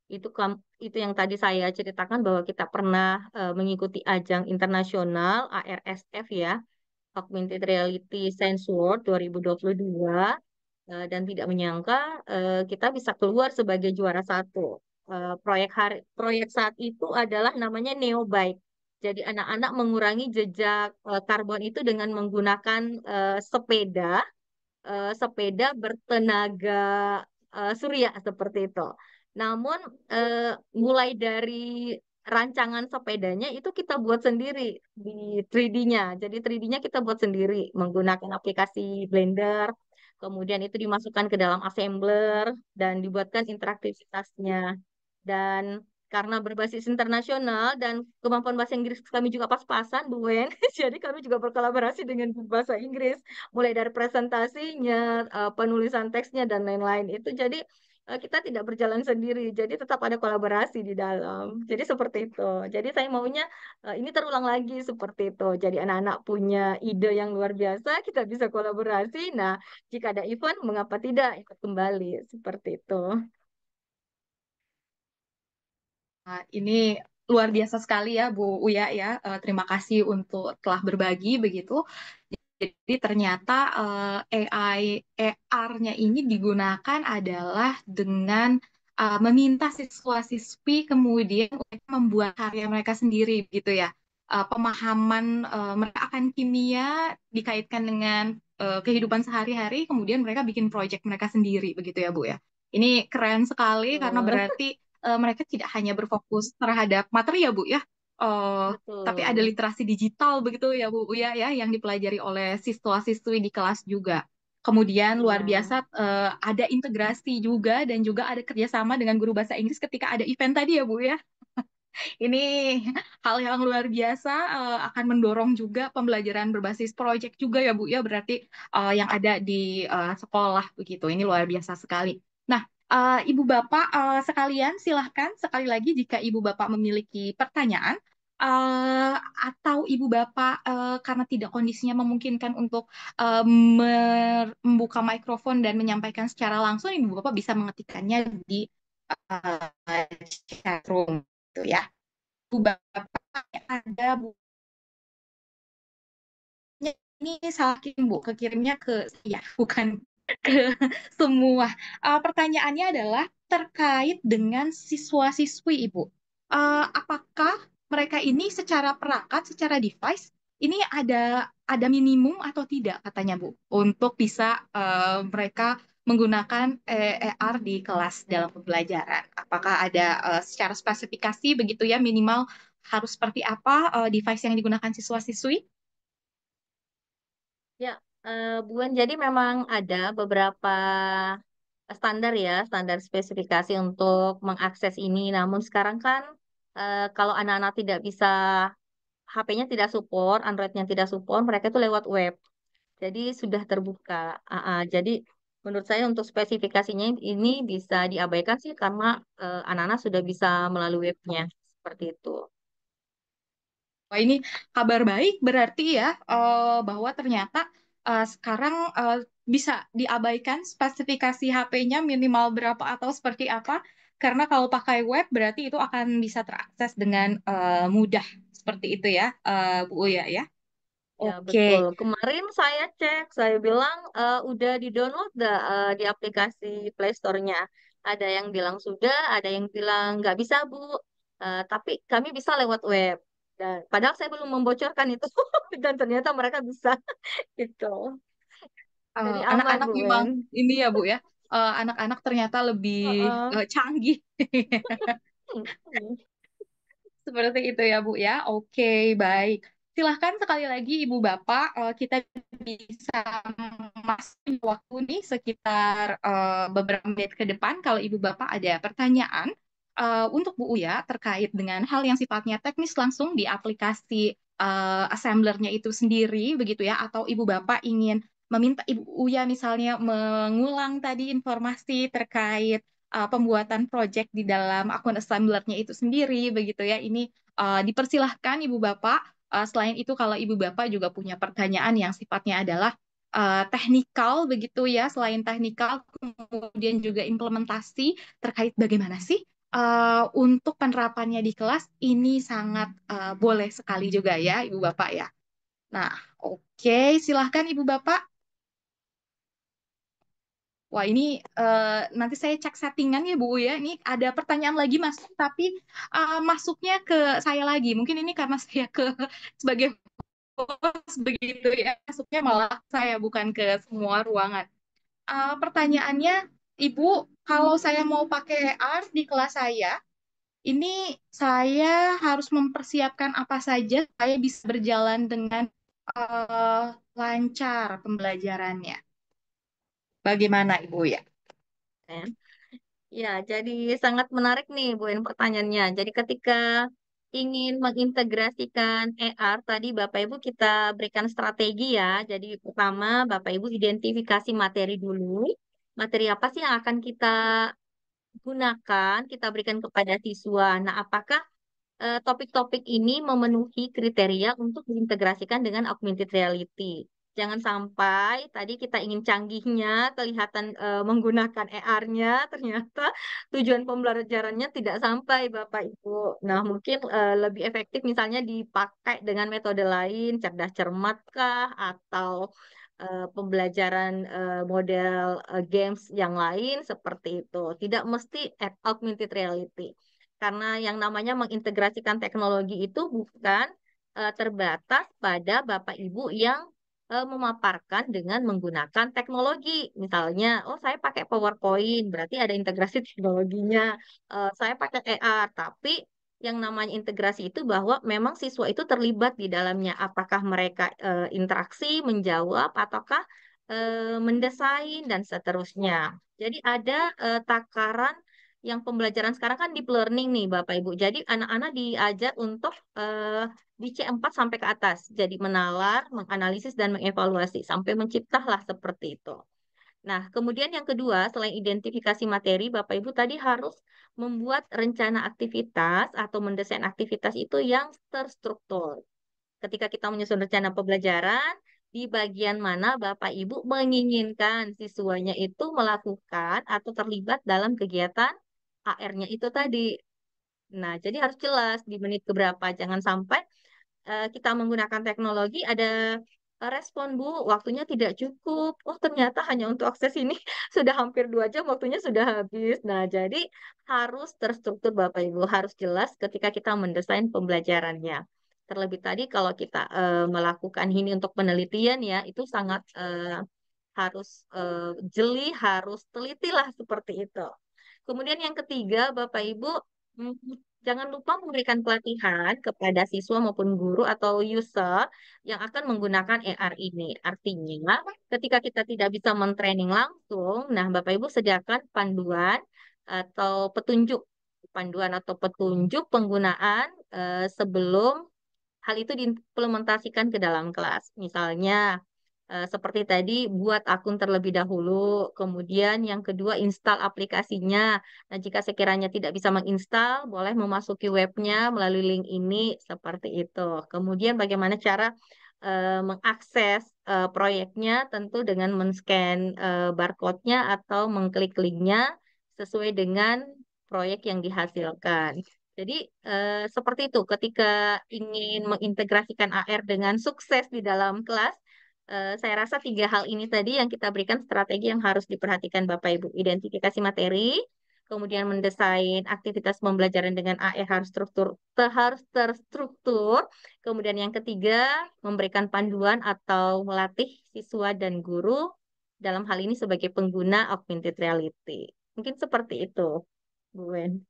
itu yang tadi saya ceritakan bahwa kita pernah mengikuti ajang internasional ARSF ya, Augmented Reality Science World 2022 dan tidak menyangka kita bisa keluar sebagai juara satu. Proyek saat itu adalah namanya Neobike. Jadi anak-anak mengurangi jejak karbon itu dengan menggunakan sepeda bertenaga surya seperti itu. Namun mulai dari rancangan sepedanya itu kita buat sendiri di 3D-nya. Jadi 3D-nya kita buat sendiri menggunakan aplikasi Blender. Kemudian itu dimasukkan ke dalam assembler dan dibuatkan interaktivitasnya. Dan karena berbasis internasional dan kemampuan bahasa Inggris kami juga pas-pasan, Bu Wen. Jadi kami juga berkolaborasi dengan bahasa Inggris, mulai dari presentasinya, penulisan teksnya, dan lain-lain. Itu jadi kita tidak berjalan sendiri, jadi tetap ada kolaborasi di dalam. Jadi seperti itu. Jadi saya maunya ini terulang lagi seperti itu. Jadi anak-anak punya ide yang luar biasa, kita bisa kolaborasi. Nah, jika ada event, mengapa tidak ikut kembali seperti itu. Nah, ini luar biasa sekali ya Bu Uya ya. Terima kasih untuk telah berbagi begitu. Jadi ternyata AI AR-nya ini digunakan adalah dengan meminta siswa-siswi kemudian mereka membuat karya mereka sendiri gitu ya. Pemahaman mereka akan kimia dikaitkan dengan kehidupan sehari-hari, kemudian mereka bikin proyek mereka sendiri begitu ya Bu ya. Ini keren sekali karena Betul. berarti mereka tidak hanya berfokus terhadap materi ya Bu ya. Eh, tapi ada Betul. literasi digital begitu ya Bu Uya ya yang dipelajari oleh siswa-siswi di kelas juga. Kemudian luar Iya. biasa ada integrasi juga dan juga ada kerjasama dengan guru bahasa Inggris ketika ada event tadi ya Bu ya. Ini hal yang luar biasa akan mendorong juga pembelajaran berbasis proyek juga ya Bu ya berarti yang ada di sekolah begitu. Ini luar biasa sekali. Nah, Ibu Bapak sekalian silahkan sekali lagi jika Ibu Bapak memiliki pertanyaan eh, atau Ibu Bapak karena tidak kondisinya memungkinkan untuk membuka mikrofon dan menyampaikan secara langsung, Ibu Bapak bisa mengetikkannya di chat room gitu ya. Bu Bapak ada bukunya ini salah kirim Bu, kekirimnya ke ya bukan ke semua. Pertanyaannya adalah terkait dengan siswa-siswi Ibu. Apakah mereka ini secara perangkat, secara device ini ada minimum atau tidak katanya Bu untuk bisa mereka menggunakan AR di kelas dalam pembelajaran. Apakah ada secara spesifikasi begitu ya minimal harus seperti apa device yang digunakan siswa-siswi? Ya, Buan, jadi memang ada beberapa standar ya, standar spesifikasi untuk mengakses ini. Namun sekarang kan kalau anak-anak tidak bisa, HP-nya tidak support, Android-nya tidak support, mereka itu lewat web. Jadi sudah terbuka. Jadi menurut saya untuk spesifikasinya ini bisa diabaikan sih karena anak-anak sudah bisa melalui webnya. seperti itu. Wah, ini kabar baik berarti ya, bahwa ternyata sekarang bisa diabaikan spesifikasi HP-nya minimal berapa atau seperti apa, karena kalau pakai web berarti itu akan bisa terakses dengan mudah seperti itu ya, Bu Uya ya. Ya, Oke. betul. Kemarin saya cek, saya bilang udah di-download nggak di aplikasi Play Store-nya. Ada yang bilang sudah, ada yang bilang nggak bisa, Bu. Tapi kami bisa lewat web. Dan padahal saya belum membocorkan itu, dan ternyata mereka bisa gitu. Jadi aman, Anak-anak Bu memang Ben. ini ya Bu ya, anak-anak ternyata lebih Heeh. canggih. Seperti itu ya, Bu ya. Oke, baik. Silahkan sekali lagi Ibu Bapak, kita bisa masuk waktu nih sekitar beberapa menit ke depan kalau Ibu Bapak ada pertanyaan untuk Bu Uya terkait dengan hal yang sifatnya teknis langsung di aplikasi assemblernya itu sendiri, begitu ya, atau Ibu Bapak ingin meminta Ibu Uya misalnya mengulang tadi informasi terkait pembuatan project di dalam akun assemblernya itu sendiri begitu ya. Ini dipersilahkan Ibu Bapak. Selain itu kalau Ibu Bapak juga punya pertanyaan yang sifatnya adalah teknikal begitu ya. Selain teknikal kemudian juga implementasi terkait bagaimana sih untuk penerapannya di kelas ini sangat boleh sekali juga ya Ibu Bapak ya. Nah, oke, silahkan Ibu Bapak. Wah, ini nanti saya cek settingan ya, Bu ya. Ini ada pertanyaan lagi masuk, tapi masuknya ke saya lagi. Mungkin ini karena saya ke sebagai host begitu ya. Masuknya malah saya bukan ke semua ruangan. Pertanyaannya, Ibu, kalau saya mau pakai ARS di kelas saya, ini saya harus mempersiapkan apa saja saya bisa berjalan dengan lancar pembelajarannya. Bagaimana, Ibu ya? Ya. Ya, jadi sangat menarik nih Bu En pertanyaannya. Jadi ketika ingin mengintegrasikan AR tadi Bapak Ibu kita berikan strategi ya. Jadi pertama Bapak Ibu identifikasi materi dulu. Materi apa sih yang akan kita gunakan, kita berikan kepada siswa. Nah, apakah topik-topik ini memenuhi kriteria untuk diintegrasikan dengan augmented reality. Jangan sampai tadi kita ingin canggihnya, kelihatan menggunakan AR-nya, ternyata tujuan pembelajarannya tidak sampai, Bapak Ibu. Nah, mungkin lebih efektif misalnya dipakai dengan metode lain, cerdas cermat kah, atau pembelajaran model games yang lain seperti itu. Tidak mesti augmented reality. Karena yang namanya mengintegrasikan teknologi itu bukan terbatas pada Bapak Ibu yang memaparkan dengan menggunakan teknologi. Misalnya, oh saya pakai PowerPoint, berarti ada integrasi teknologinya. Saya pakai AR, tapi yang namanya integrasi itu bahwa memang siswa itu terlibat di dalamnya. Apakah mereka interaksi, menjawab, ataukah mendesain, dan seterusnya. Jadi ada takaran yang pembelajaran sekarang kan deep learning nih Bapak Ibu. Jadi anak-anak diajar untuk di C4 sampai ke atas. Jadi menalar, menganalisis, dan mengevaluasi sampai menciptalah seperti itu. Nah, kemudian yang kedua, selain identifikasi materi, Bapak Ibu tadi harus membuat rencana aktivitas atau mendesain aktivitas itu yang terstruktur. Ketika kita menyusun rencana pembelajaran, di bagian mana Bapak Ibu menginginkan siswanya itu melakukan atau terlibat dalam kegiatan AR-nya itu tadi. Nah, jadi harus jelas di menit keberapa. Jangan sampai kita menggunakan teknologi ada respon Bu, waktunya tidak cukup. Oh, ternyata hanya untuk akses ini sudah hampir 2 jam, waktunya sudah habis. Nah, jadi harus terstruktur Bapak Ibu, harus jelas ketika kita mendesain pembelajarannya. Terlebih tadi kalau kita melakukan ini untuk penelitian ya, itu sangat harus jeli, harus teliti lah seperti itu. Kemudian yang ketiga, Bapak Ibu, mm, jangan lupa memberikan pelatihan kepada siswa maupun guru atau user yang akan menggunakan AR ini. Artinya, ketika kita tidak bisa mentraining langsung, nah Bapak Ibu sediakan panduan atau petunjuk penggunaan sebelum hal itu diimplementasikan ke dalam kelas. Misalnya, Seperti tadi, buat akun terlebih dahulu, kemudian yang kedua install aplikasinya. Nah, jika sekiranya tidak bisa menginstal, boleh memasuki webnya melalui link ini, seperti itu. Kemudian bagaimana cara mengakses proyeknya, tentu dengan men-scan barcode-nya atau mengklik linknya sesuai dengan proyek yang dihasilkan. Jadi, seperti itu, ketika ingin mengintegrasikan AR dengan sukses di dalam kelas, saya rasa 3 hal ini tadi yang kita berikan strategi yang harus diperhatikan Bapak Ibu. Identifikasi materi, kemudian mendesain aktivitas pembelajaran dengan AR harus terstruktur. Kemudian yang ketiga, memberikan panduan atau melatih siswa dan guru dalam hal ini sebagai pengguna augmented reality. Mungkin seperti itu, Bu Wen.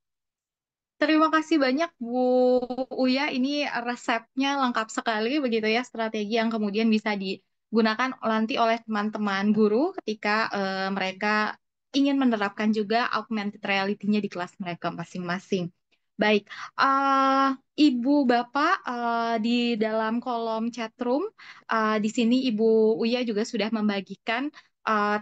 Terima kasih banyak Bu Uya, ini resepnya lengkap sekali begitu ya, strategi yang kemudian bisa digunakan nanti oleh teman-teman guru ketika mereka ingin menerapkan juga augmented reality-nya di kelas mereka masing-masing. Baik, eh, Ibu Bapak di dalam kolom chat room, di sini Ibu Uya juga sudah membagikan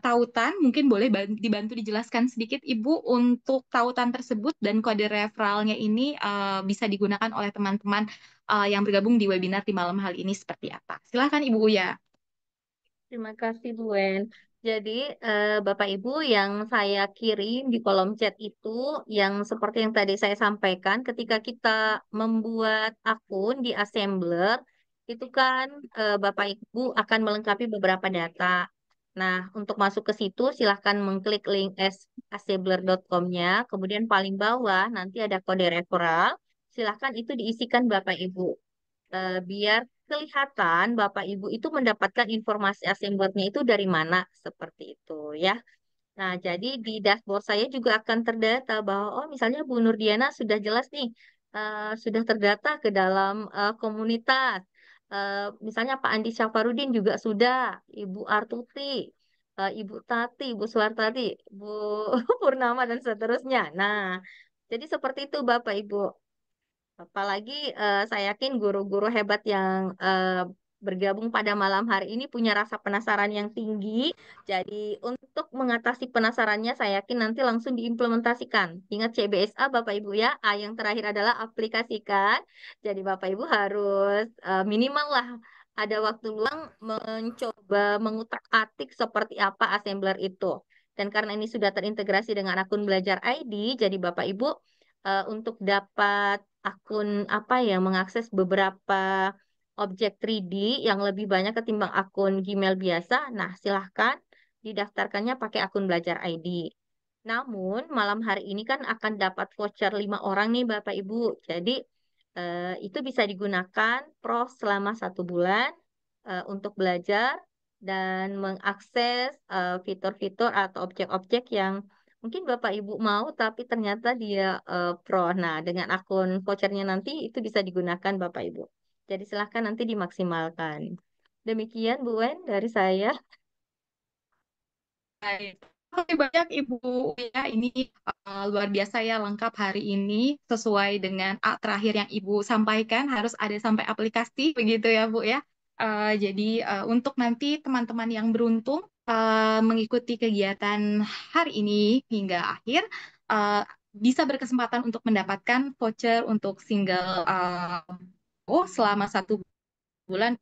tautan, mungkin boleh dibantu dijelaskan sedikit Ibu untuk tautan tersebut dan kode referralnya ini bisa digunakan oleh teman-teman yang bergabung di webinar di malam hari ini seperti apa? Silakan Ibu Uya. Terima kasih, Bu Wen. Jadi, Bapak Ibu yang saya kirim di kolom chat itu, yang seperti yang tadi saya sampaikan, ketika kita membuat akun di Assembler, itu kan Bapak Ibu akan melengkapi beberapa data. Nah, untuk masuk ke situ, silahkan mengklik link assembler.com-nya, kemudian paling bawah nanti ada kode referral, silahkan itu diisikan Bapak Ibu biar kelihatan Bapak Ibu itu mendapatkan informasi assemblernya itu dari mana, seperti itu ya. Nah, jadi di dashboard saya juga akan terdata bahwa, oh misalnya Bu Nurdiana sudah jelas nih, sudah terdata ke dalam komunitas. Misalnya Pak Andi Syafarudin juga sudah, Ibu Artuti, Ibu Tati, Ibu Suwartati, Bu Purnama, dan seterusnya. Nah, jadi seperti itu Bapak Ibu. Apalagi saya yakin guru-guru hebat yang bergabung pada malam hari ini punya rasa penasaran yang tinggi. Jadi untuk mengatasi penasarannya saya yakin nanti langsung diimplementasikan. Ingat CBSA Bapak Ibu ya, A yang terakhir adalah aplikasikan. Jadi Bapak Ibu harus minimal lah ada waktu luang mencoba mengutak-atik seperti apa assembler itu. Dan karena ini sudah terintegrasi dengan akun Belajar ID, jadi Bapak Ibu untuk dapat akun apa ya, mengakses beberapa objek 3D yang lebih banyak ketimbang akun Gmail biasa. Nah, silahkan didaftarkannya pakai akun Belajar ID. Namun, malam hari ini kan akan dapat voucher 5 orang nih Bapak Ibu. Jadi, itu bisa digunakan selama 1 bulan untuk belajar dan mengakses fitur-fitur atau objek-objek yang mungkin Bapak Ibu mau, tapi ternyata dia pro. Nah, dengan akun vouchernya nanti itu bisa digunakan Bapak Ibu. Jadi silahkan nanti dimaksimalkan. Demikian Bu Wen dari saya. Baik. Terima kasih banyak Ibu ya, ini luar biasa ya lengkap hari ini sesuai dengan terakhir yang Ibu sampaikan harus ada sampai aplikasi begitu ya Bu ya. Jadi untuk nanti teman-teman yang beruntung mengikuti kegiatan hari ini hingga akhir bisa berkesempatan untuk mendapatkan voucher untuk single selama 1 bulan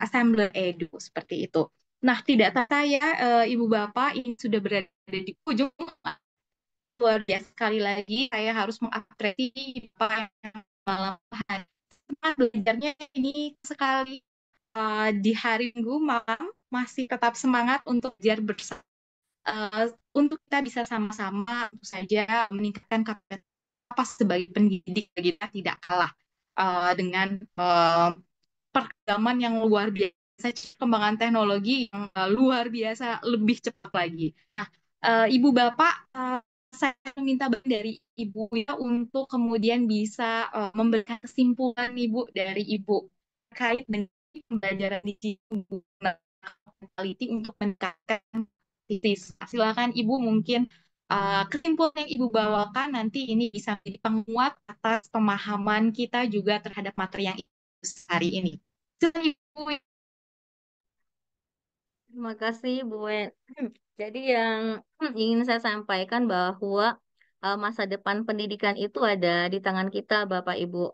Assembler Edu seperti itu. Nah, tidak saya, Ibu Bapak, ini sudah berada di ujung. Luar biasa sekali lagi, saya harus mengapresiasi Bapak yang malam hari. Semangat belajarnya ini sekali di hari Minggu malam masih tetap semangat untuk belajar bersama. Untuk kita bisa sama-sama tentu saja meningkatkan kapasitas sebagai pendidik kita tidak kalah dengan perkembangan yang luar biasa, perkembangan teknologi yang luar biasa lebih cepat lagi. Nah, Ibu Bapak, saya minta bantuan dari Ibu ya untuk kemudian bisa memberikan kesimpulan Ibu dari Ibu terkait dengan pembelajaran digital untuk meningkatkan kritis. Silakan Ibu mungkin kesimpulan yang Ibu bawakan nanti ini bisa menjadi penguat atas pemahaman kita juga terhadap materi yang hari ini. Silakan Ibu. Terima kasih Bu Wen. Jadi yang ingin saya sampaikan bahwa masa depan pendidikan itu ada di tangan kita Bapak Ibu.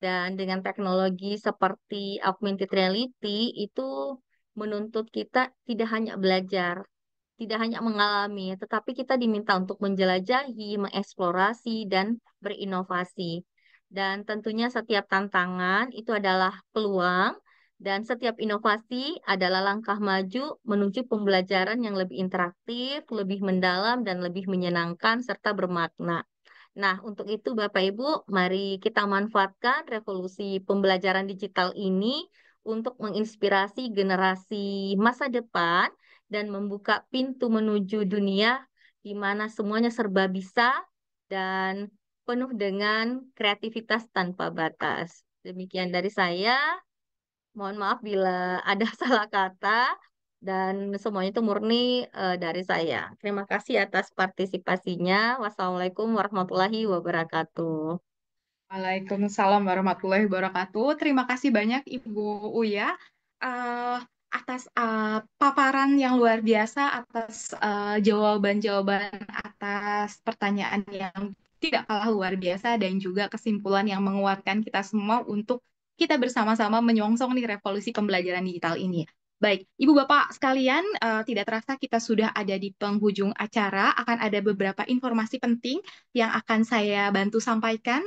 Dan dengan teknologi seperti augmented reality itu menuntut kita tidak hanya belajar, tidak hanya mengalami, tetapi kita diminta untuk menjelajahi, mengeksplorasi, dan berinovasi. Dan tentunya setiap tantangan itu adalah peluang, dan setiap inovasi adalah langkah maju menuju pembelajaran yang lebih interaktif, lebih mendalam, dan lebih menyenangkan serta bermakna. Nah, untuk itu Bapak Ibu, mari kita manfaatkan revolusi pembelajaran digital ini untuk menginspirasi generasi masa depan dan membuka pintu menuju dunia di mana semuanya serba bisa dan penuh dengan kreativitas tanpa batas. Demikian dari saya. Mohon maaf bila ada salah kata dan semuanya itu murni dari saya. Terima kasih atas partisipasinya. Wassalamualaikum warahmatullahi wabarakatuh. Waalaikumsalam warahmatullahi wabarakatuh. Terima kasih banyak Ibu Uya eh, atas paparan yang luar biasa, atas jawaban-jawaban atas pertanyaan yang tidak kalah luar biasa dan juga kesimpulan yang menguatkan kita semua untuk kita bersama-sama menyongsong nih revolusi pembelajaran digital ini. Baik, Ibu Bapak sekalian, tidak terasa kita sudah ada di penghujung acara. Akan ada beberapa informasi penting yang akan saya bantu sampaikan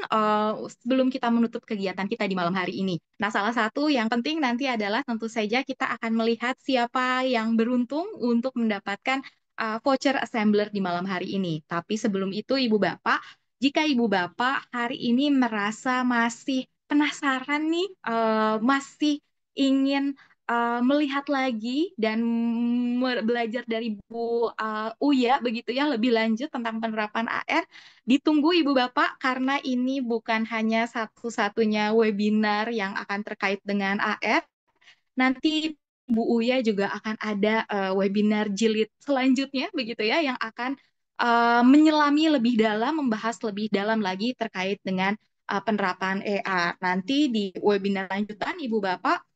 sebelum kita menutup kegiatan kita di malam hari ini. Nah, salah satu yang penting nanti adalah tentu saja kita akan melihat siapa yang beruntung untuk mendapatkan voucher assembler di malam hari ini. Tapi sebelum itu, Ibu Bapak, jika Ibu Bapak hari ini merasa masih penasaran nih, masih ingin melihat lagi dan belajar dari Bu Uya begitu ya lebih lanjut tentang penerapan AR. Ditunggu Ibu Bapak karena ini bukan hanya satu-satunya webinar yang akan terkait dengan AR. Nanti Bu Uya juga akan ada webinar jilid selanjutnya begitu ya yang akan menyelami lebih dalam, membahas lebih dalam lagi terkait dengan penerapan AR. Nanti di webinar lanjutan Ibu Bapak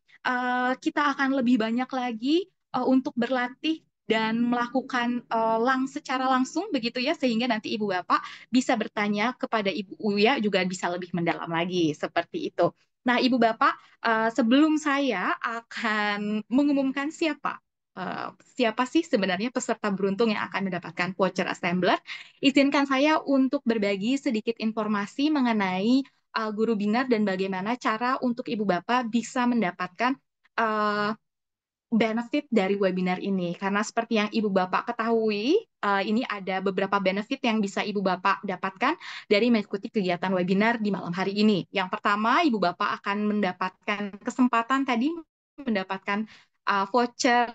kita akan lebih banyak lagi untuk berlatih dan melakukan secara langsung begitu ya sehingga nanti Ibu Bapak bisa bertanya kepada Ibu Uya juga bisa lebih mendalam lagi seperti itu. Nah, Ibu Bapak, sebelum saya akan mengumumkan siapa sih sebenarnya peserta beruntung yang akan mendapatkan voucher assembler, izinkan saya untuk berbagi sedikit informasi mengenai guru binar dan bagaimana cara untuk Ibu Bapak bisa mendapatkan uh, benefit dari webinar ini. Karena seperti yang Ibu Bapak ketahui, ini ada beberapa benefit yang bisa Ibu Bapak dapatkan dari mengikuti kegiatan webinar di malam hari ini. Yang pertama, Ibu Bapak akan mendapatkan kesempatan tadi mendapatkan voucher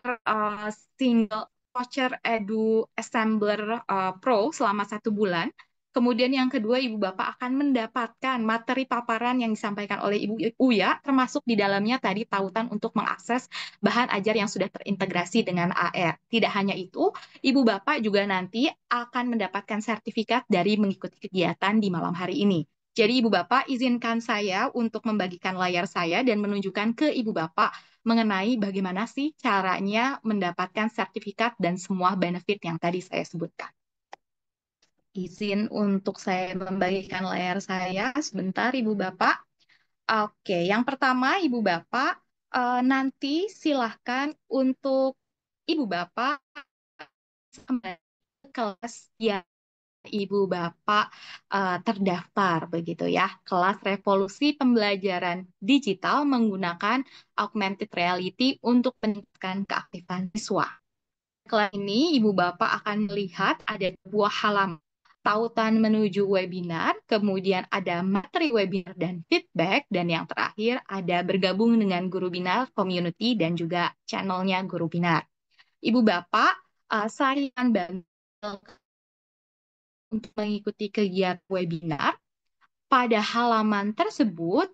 single voucher Edu Assembler Pro selama 1 bulan. Kemudian yang kedua, Ibu Bapak akan mendapatkan materi paparan yang disampaikan oleh Ibu Uya, termasuk di dalamnya tadi tautan untuk mengakses bahan ajar yang sudah terintegrasi dengan AR. Tidak hanya itu, Ibu Bapak juga nanti akan mendapatkan sertifikat dari mengikuti kegiatan di malam hari ini. Jadi Ibu Bapak izinkan saya untuk membagikan layar saya dan menunjukkan ke Ibu Bapak mengenai bagaimana sih caranya mendapatkan sertifikat dan semua benefit yang tadi saya sebutkan. Izin untuk saya membagikan layar saya sebentar, Ibu Bapak. Oke, yang pertama Ibu Bapak, nanti silahkan untuk Ibu Bapak kembali ke kelas yang Ibu Bapak terdaftar begitu ya, kelas revolusi pembelajaran digital menggunakan augmented reality untuk peningkatan keaktifan siswa. Kelas ini Ibu Bapak akan melihat ada buah halaman tautan menuju webinar, kemudian ada materi webinar dan feedback, dan yang terakhir ada bergabung dengan Guru Binar Community dan juga channelnya Guru Binar. Ibu Bapak, saya akan bantu untuk mengikuti kegiatan webinar. Pada halaman tersebut,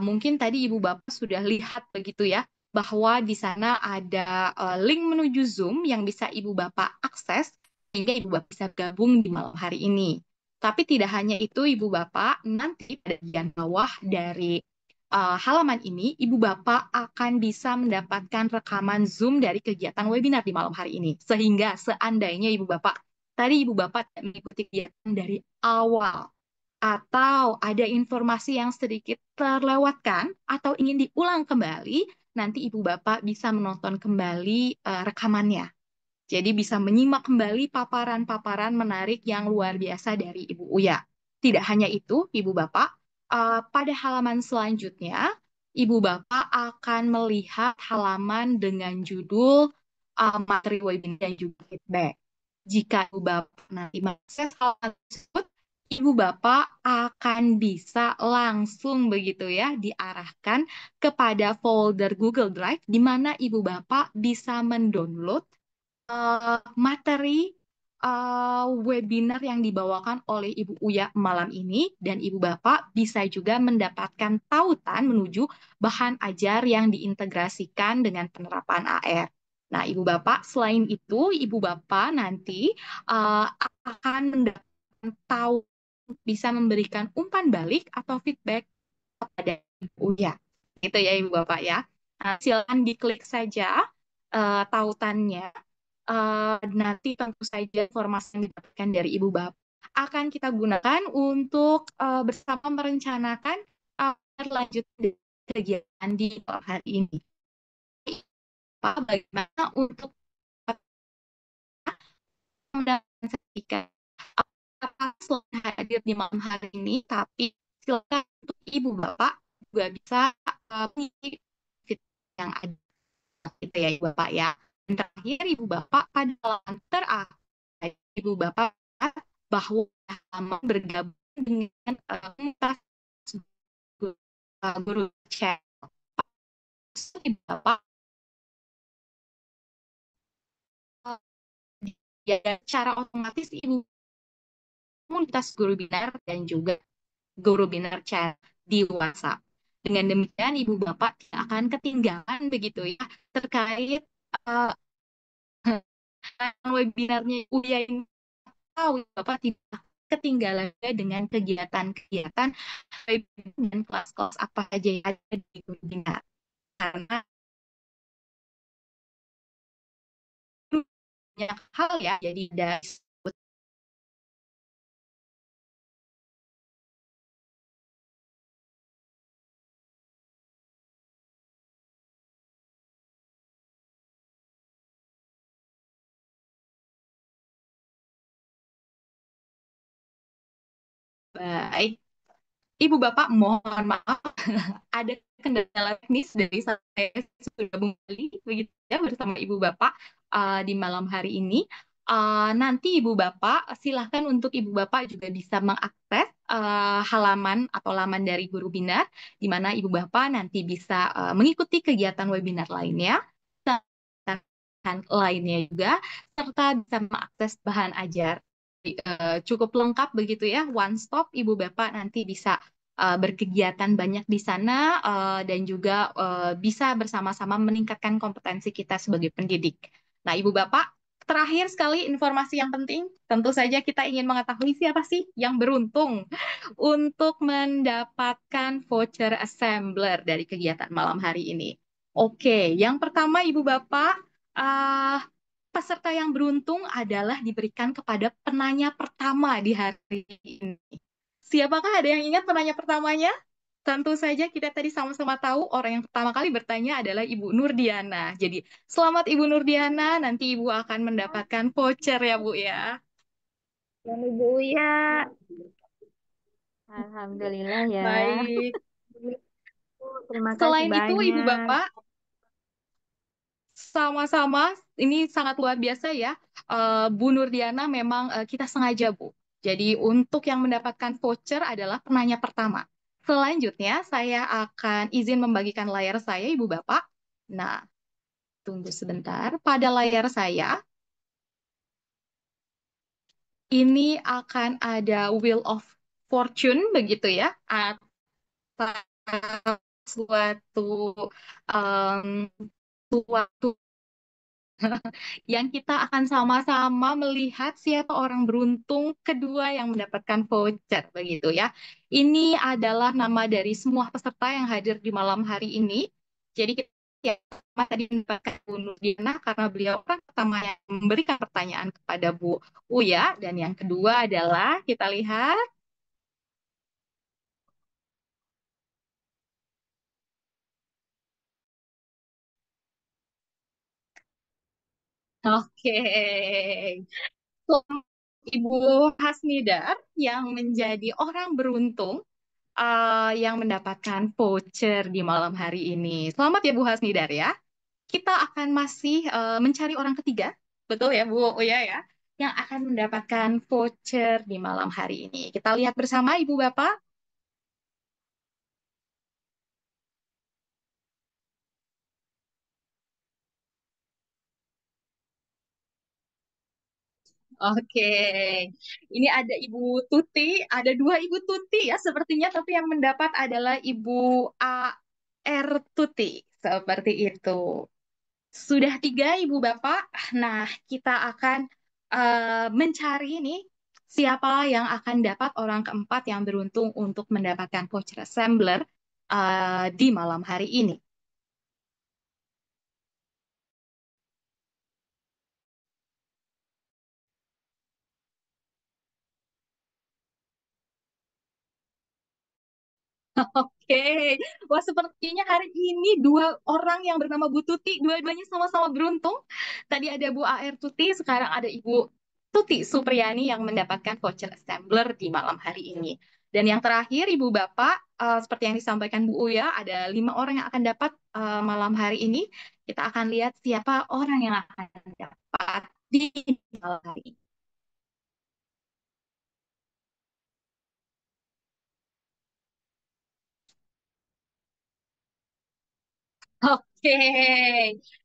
mungkin tadi Ibu Bapak sudah lihat begitu ya, bahwa di sana ada link menuju Zoom yang bisa Ibu Bapak akses, sehingga Ibu Bapak bisa gabung di malam hari ini. Tapi tidak hanya itu, Ibu Bapak, nanti pada bagian bawah dari halaman ini, Ibu Bapak akan bisa mendapatkan rekaman Zoom dari kegiatan webinar di malam hari ini. Sehingga seandainya Ibu Bapak tidak mengikuti kegiatan dari awal, atau ada informasi yang sedikit terlewatkan, atau ingin diulang kembali, nanti Ibu Bapak bisa menonton kembali rekamannya. Jadi bisa menyimak kembali paparan-paparan menarik yang luar biasa dari Ibu Uya. Tidak hanya itu, Ibu Bapak, pada halaman selanjutnya, Ibu Bapak akan melihat halaman dengan judul materi webinar dan juga feedback. Jika Ibu Bapak nanti mengakses halaman tersebut, Ibu Bapak akan bisa langsung begitu ya diarahkan kepada folder Google Drive di mana Ibu Bapak bisa mendownload materi webinar yang dibawakan oleh Ibu Uya malam ini, dan Ibu Bapak bisa juga mendapatkan tautan menuju bahan ajar yang diintegrasikan dengan penerapan AR. Nah, Ibu Bapak, selain itu, Ibu Bapak nanti akan mendapatkan tahu, bisa memberikan umpan balik atau feedback kepada Ibu Uya. Itu ya, Ibu Bapak ya. Nah, silakan diklik saja tautannya. Nanti tentu saja informasi yang didapatkan dari Ibu Bapak akan kita gunakan untuk bersama merencanakan lanjutan kegiatan di hari ini. Pak, bagaimana untuk mendapatkan sertifikat? Apakah selain hadir di malam hari ini, tapi silakan untuk Ibu Bapak juga bisa mengikuti yang ada, gitu ya Ibu Bapak ya. Dan terakhir Ibu Bapak, pada halaman terakhir Ibu Bapak bahwa bergabung dengan komunitas guru chat. Ibu Bapak ya secara otomatis Ibu komunitas guru binar dan juga guru binar chat di WhatsApp. Dengan demikian Ibu Bapak tidak akan ketinggalan begitu ya terkait webinarnya Uya yang tahu Bapak tidak ketinggalan dengan kegiatan-kegiatan webinar dan kelas-kelas apa aja yang ada di webinar. Karena banyak hal ya, jadi dari baik. Ibu Bapak mohon maaf ada kendala teknis dari saya sudah kembali begitu ya bersama Ibu Bapak di malam hari ini. Nanti Ibu Bapak silahkan untuk Ibu Bapak juga bisa mengakses halaman atau laman dari Guru Binar di mana Ibu Bapak nanti bisa mengikuti kegiatan webinar lainnya dan lainnya juga serta bisa mengakses bahan ajar. Cukup lengkap begitu ya, one stop Ibu Bapak nanti bisa berkegiatan banyak di sana dan juga bisa bersama-sama meningkatkan kompetensi kita sebagai pendidik. Nah, Ibu Bapak, terakhir sekali informasi yang penting, tentu saja kita ingin mengetahui siapa sih yang beruntung untuk mendapatkan voucher assembler dari kegiatan malam hari ini. Oke, yang pertama Ibu Bapak, uh, peserta yang beruntung adalah diberikan kepada penanya pertama di hari ini. Siapakah ada yang ingat penanya pertamanya? Tentu saja kita tadi sama-sama tahu orang yang pertama kali bertanya adalah Ibu Nurdiana. Jadi selamat Ibu Nurdiana, nanti Ibu akan mendapatkan voucher ya Bu ya. Dan Ibu Uya. Alhamdulillah ya. Baik. Terima kasih Selain itu Ibu banyak. Bapak, sama-sama, ini sangat luar biasa ya. Bu Nurdiana memang kita sengaja Bu. Jadi untuk yang mendapatkan voucher adalah penanya pertama. Selanjutnya saya akan izin membagikan layar saya Ibu Bapak. Nah, tunggu sebentar. Pada layar saya, ini akan ada Wheel of Fortune begitu ya. Atas suatu um, suatu yang kita akan sama-sama melihat siapa orang beruntung kedua yang mendapatkan voucher begitu ya. Ini adalah nama dari semua peserta yang hadir di malam hari ini. Jadi kita yang pertama tadi mendapatkan Bu Nurdiana karena beliau orang pertama yang memberikan pertanyaan kepada Bu Uya, dan yang kedua adalah kita lihat. Oke. So, Ibu Hasnidar yang menjadi orang beruntung yang mendapatkan voucher di malam hari ini. Selamat ya Bu Hasnidar ya. Kita akan masih mencari orang ketiga, betul ya Bu Uya ya, yang akan mendapatkan voucher di malam hari ini. Kita lihat bersama Ibu Bapak. Oke, ini ada Ibu Tuti, ada dua Ibu Tuti ya sepertinya, tapi yang mendapat adalah Ibu A.R. Tuti, seperti itu. Sudah tiga Ibu Bapak. Nah, kita akan mencari nih siapa yang akan dapat orang keempat yang beruntung untuk mendapatkan voucher assembler di malam hari ini. Oke, wah sepertinya hari ini dua orang yang bernama Bu Tuti, dua-duanya sama-sama beruntung. Tadi ada Bu A.R. Tuti, sekarang ada Ibu Tuti Supriyani yang mendapatkan voucher assembler di malam hari ini. Dan yang terakhir, Ibu Bapak, seperti yang disampaikan Bu Uya, ada 5 orang yang akan dapat malam hari ini. Kita akan lihat siapa orang yang akan dapat di malam hari ini. Oke,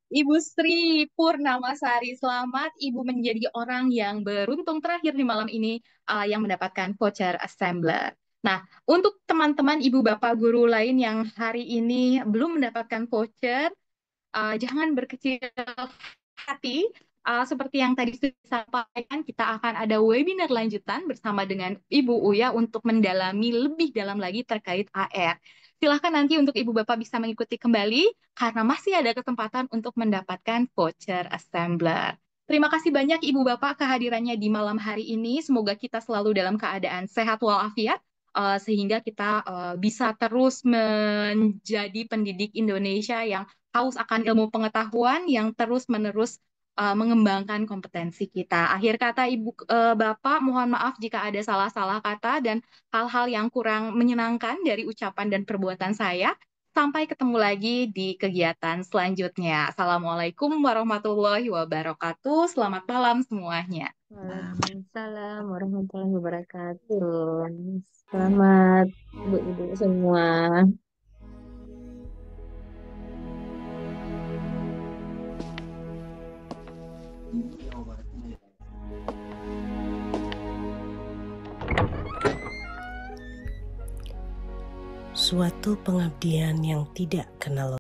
Ibu Sri Purnamasari, selamat. Ibu menjadi orang yang beruntung terakhir di malam ini yang mendapatkan voucher assembler. Nah, untuk teman-teman ibu bapak guru lain yang hari ini belum mendapatkan voucher, jangan berkecil hati. Seperti yang tadi sudah disampaikan, kita akan ada webinar lanjutan bersama dengan Ibu Uya untuk mendalami lebih dalam lagi terkait AR. Silahkan nanti untuk Ibu Bapak bisa mengikuti kembali karena masih ada kesempatan untuk mendapatkan voucher assembler. Terima kasih banyak Ibu Bapak kehadirannya di malam hari ini. Semoga kita selalu dalam keadaan sehat walafiat sehingga kita bisa terus menjadi pendidik Indonesia yang haus akan ilmu pengetahuan yang terus-menerus mengembangkan kompetensi kita. Akhir kata Ibu Bapak, mohon maaf jika ada salah-salah kata dan hal-hal yang kurang menyenangkan dari ucapan dan perbuatan saya. Sampai ketemu lagi di kegiatan selanjutnya. Assalamualaikum warahmatullahi wabarakatuh. Selamat malam semuanya. Waalaikumsalam warahmatullahi wabarakatuh. Selamat ibu-ibu semua. Suatu pengabdian yang tidak kenal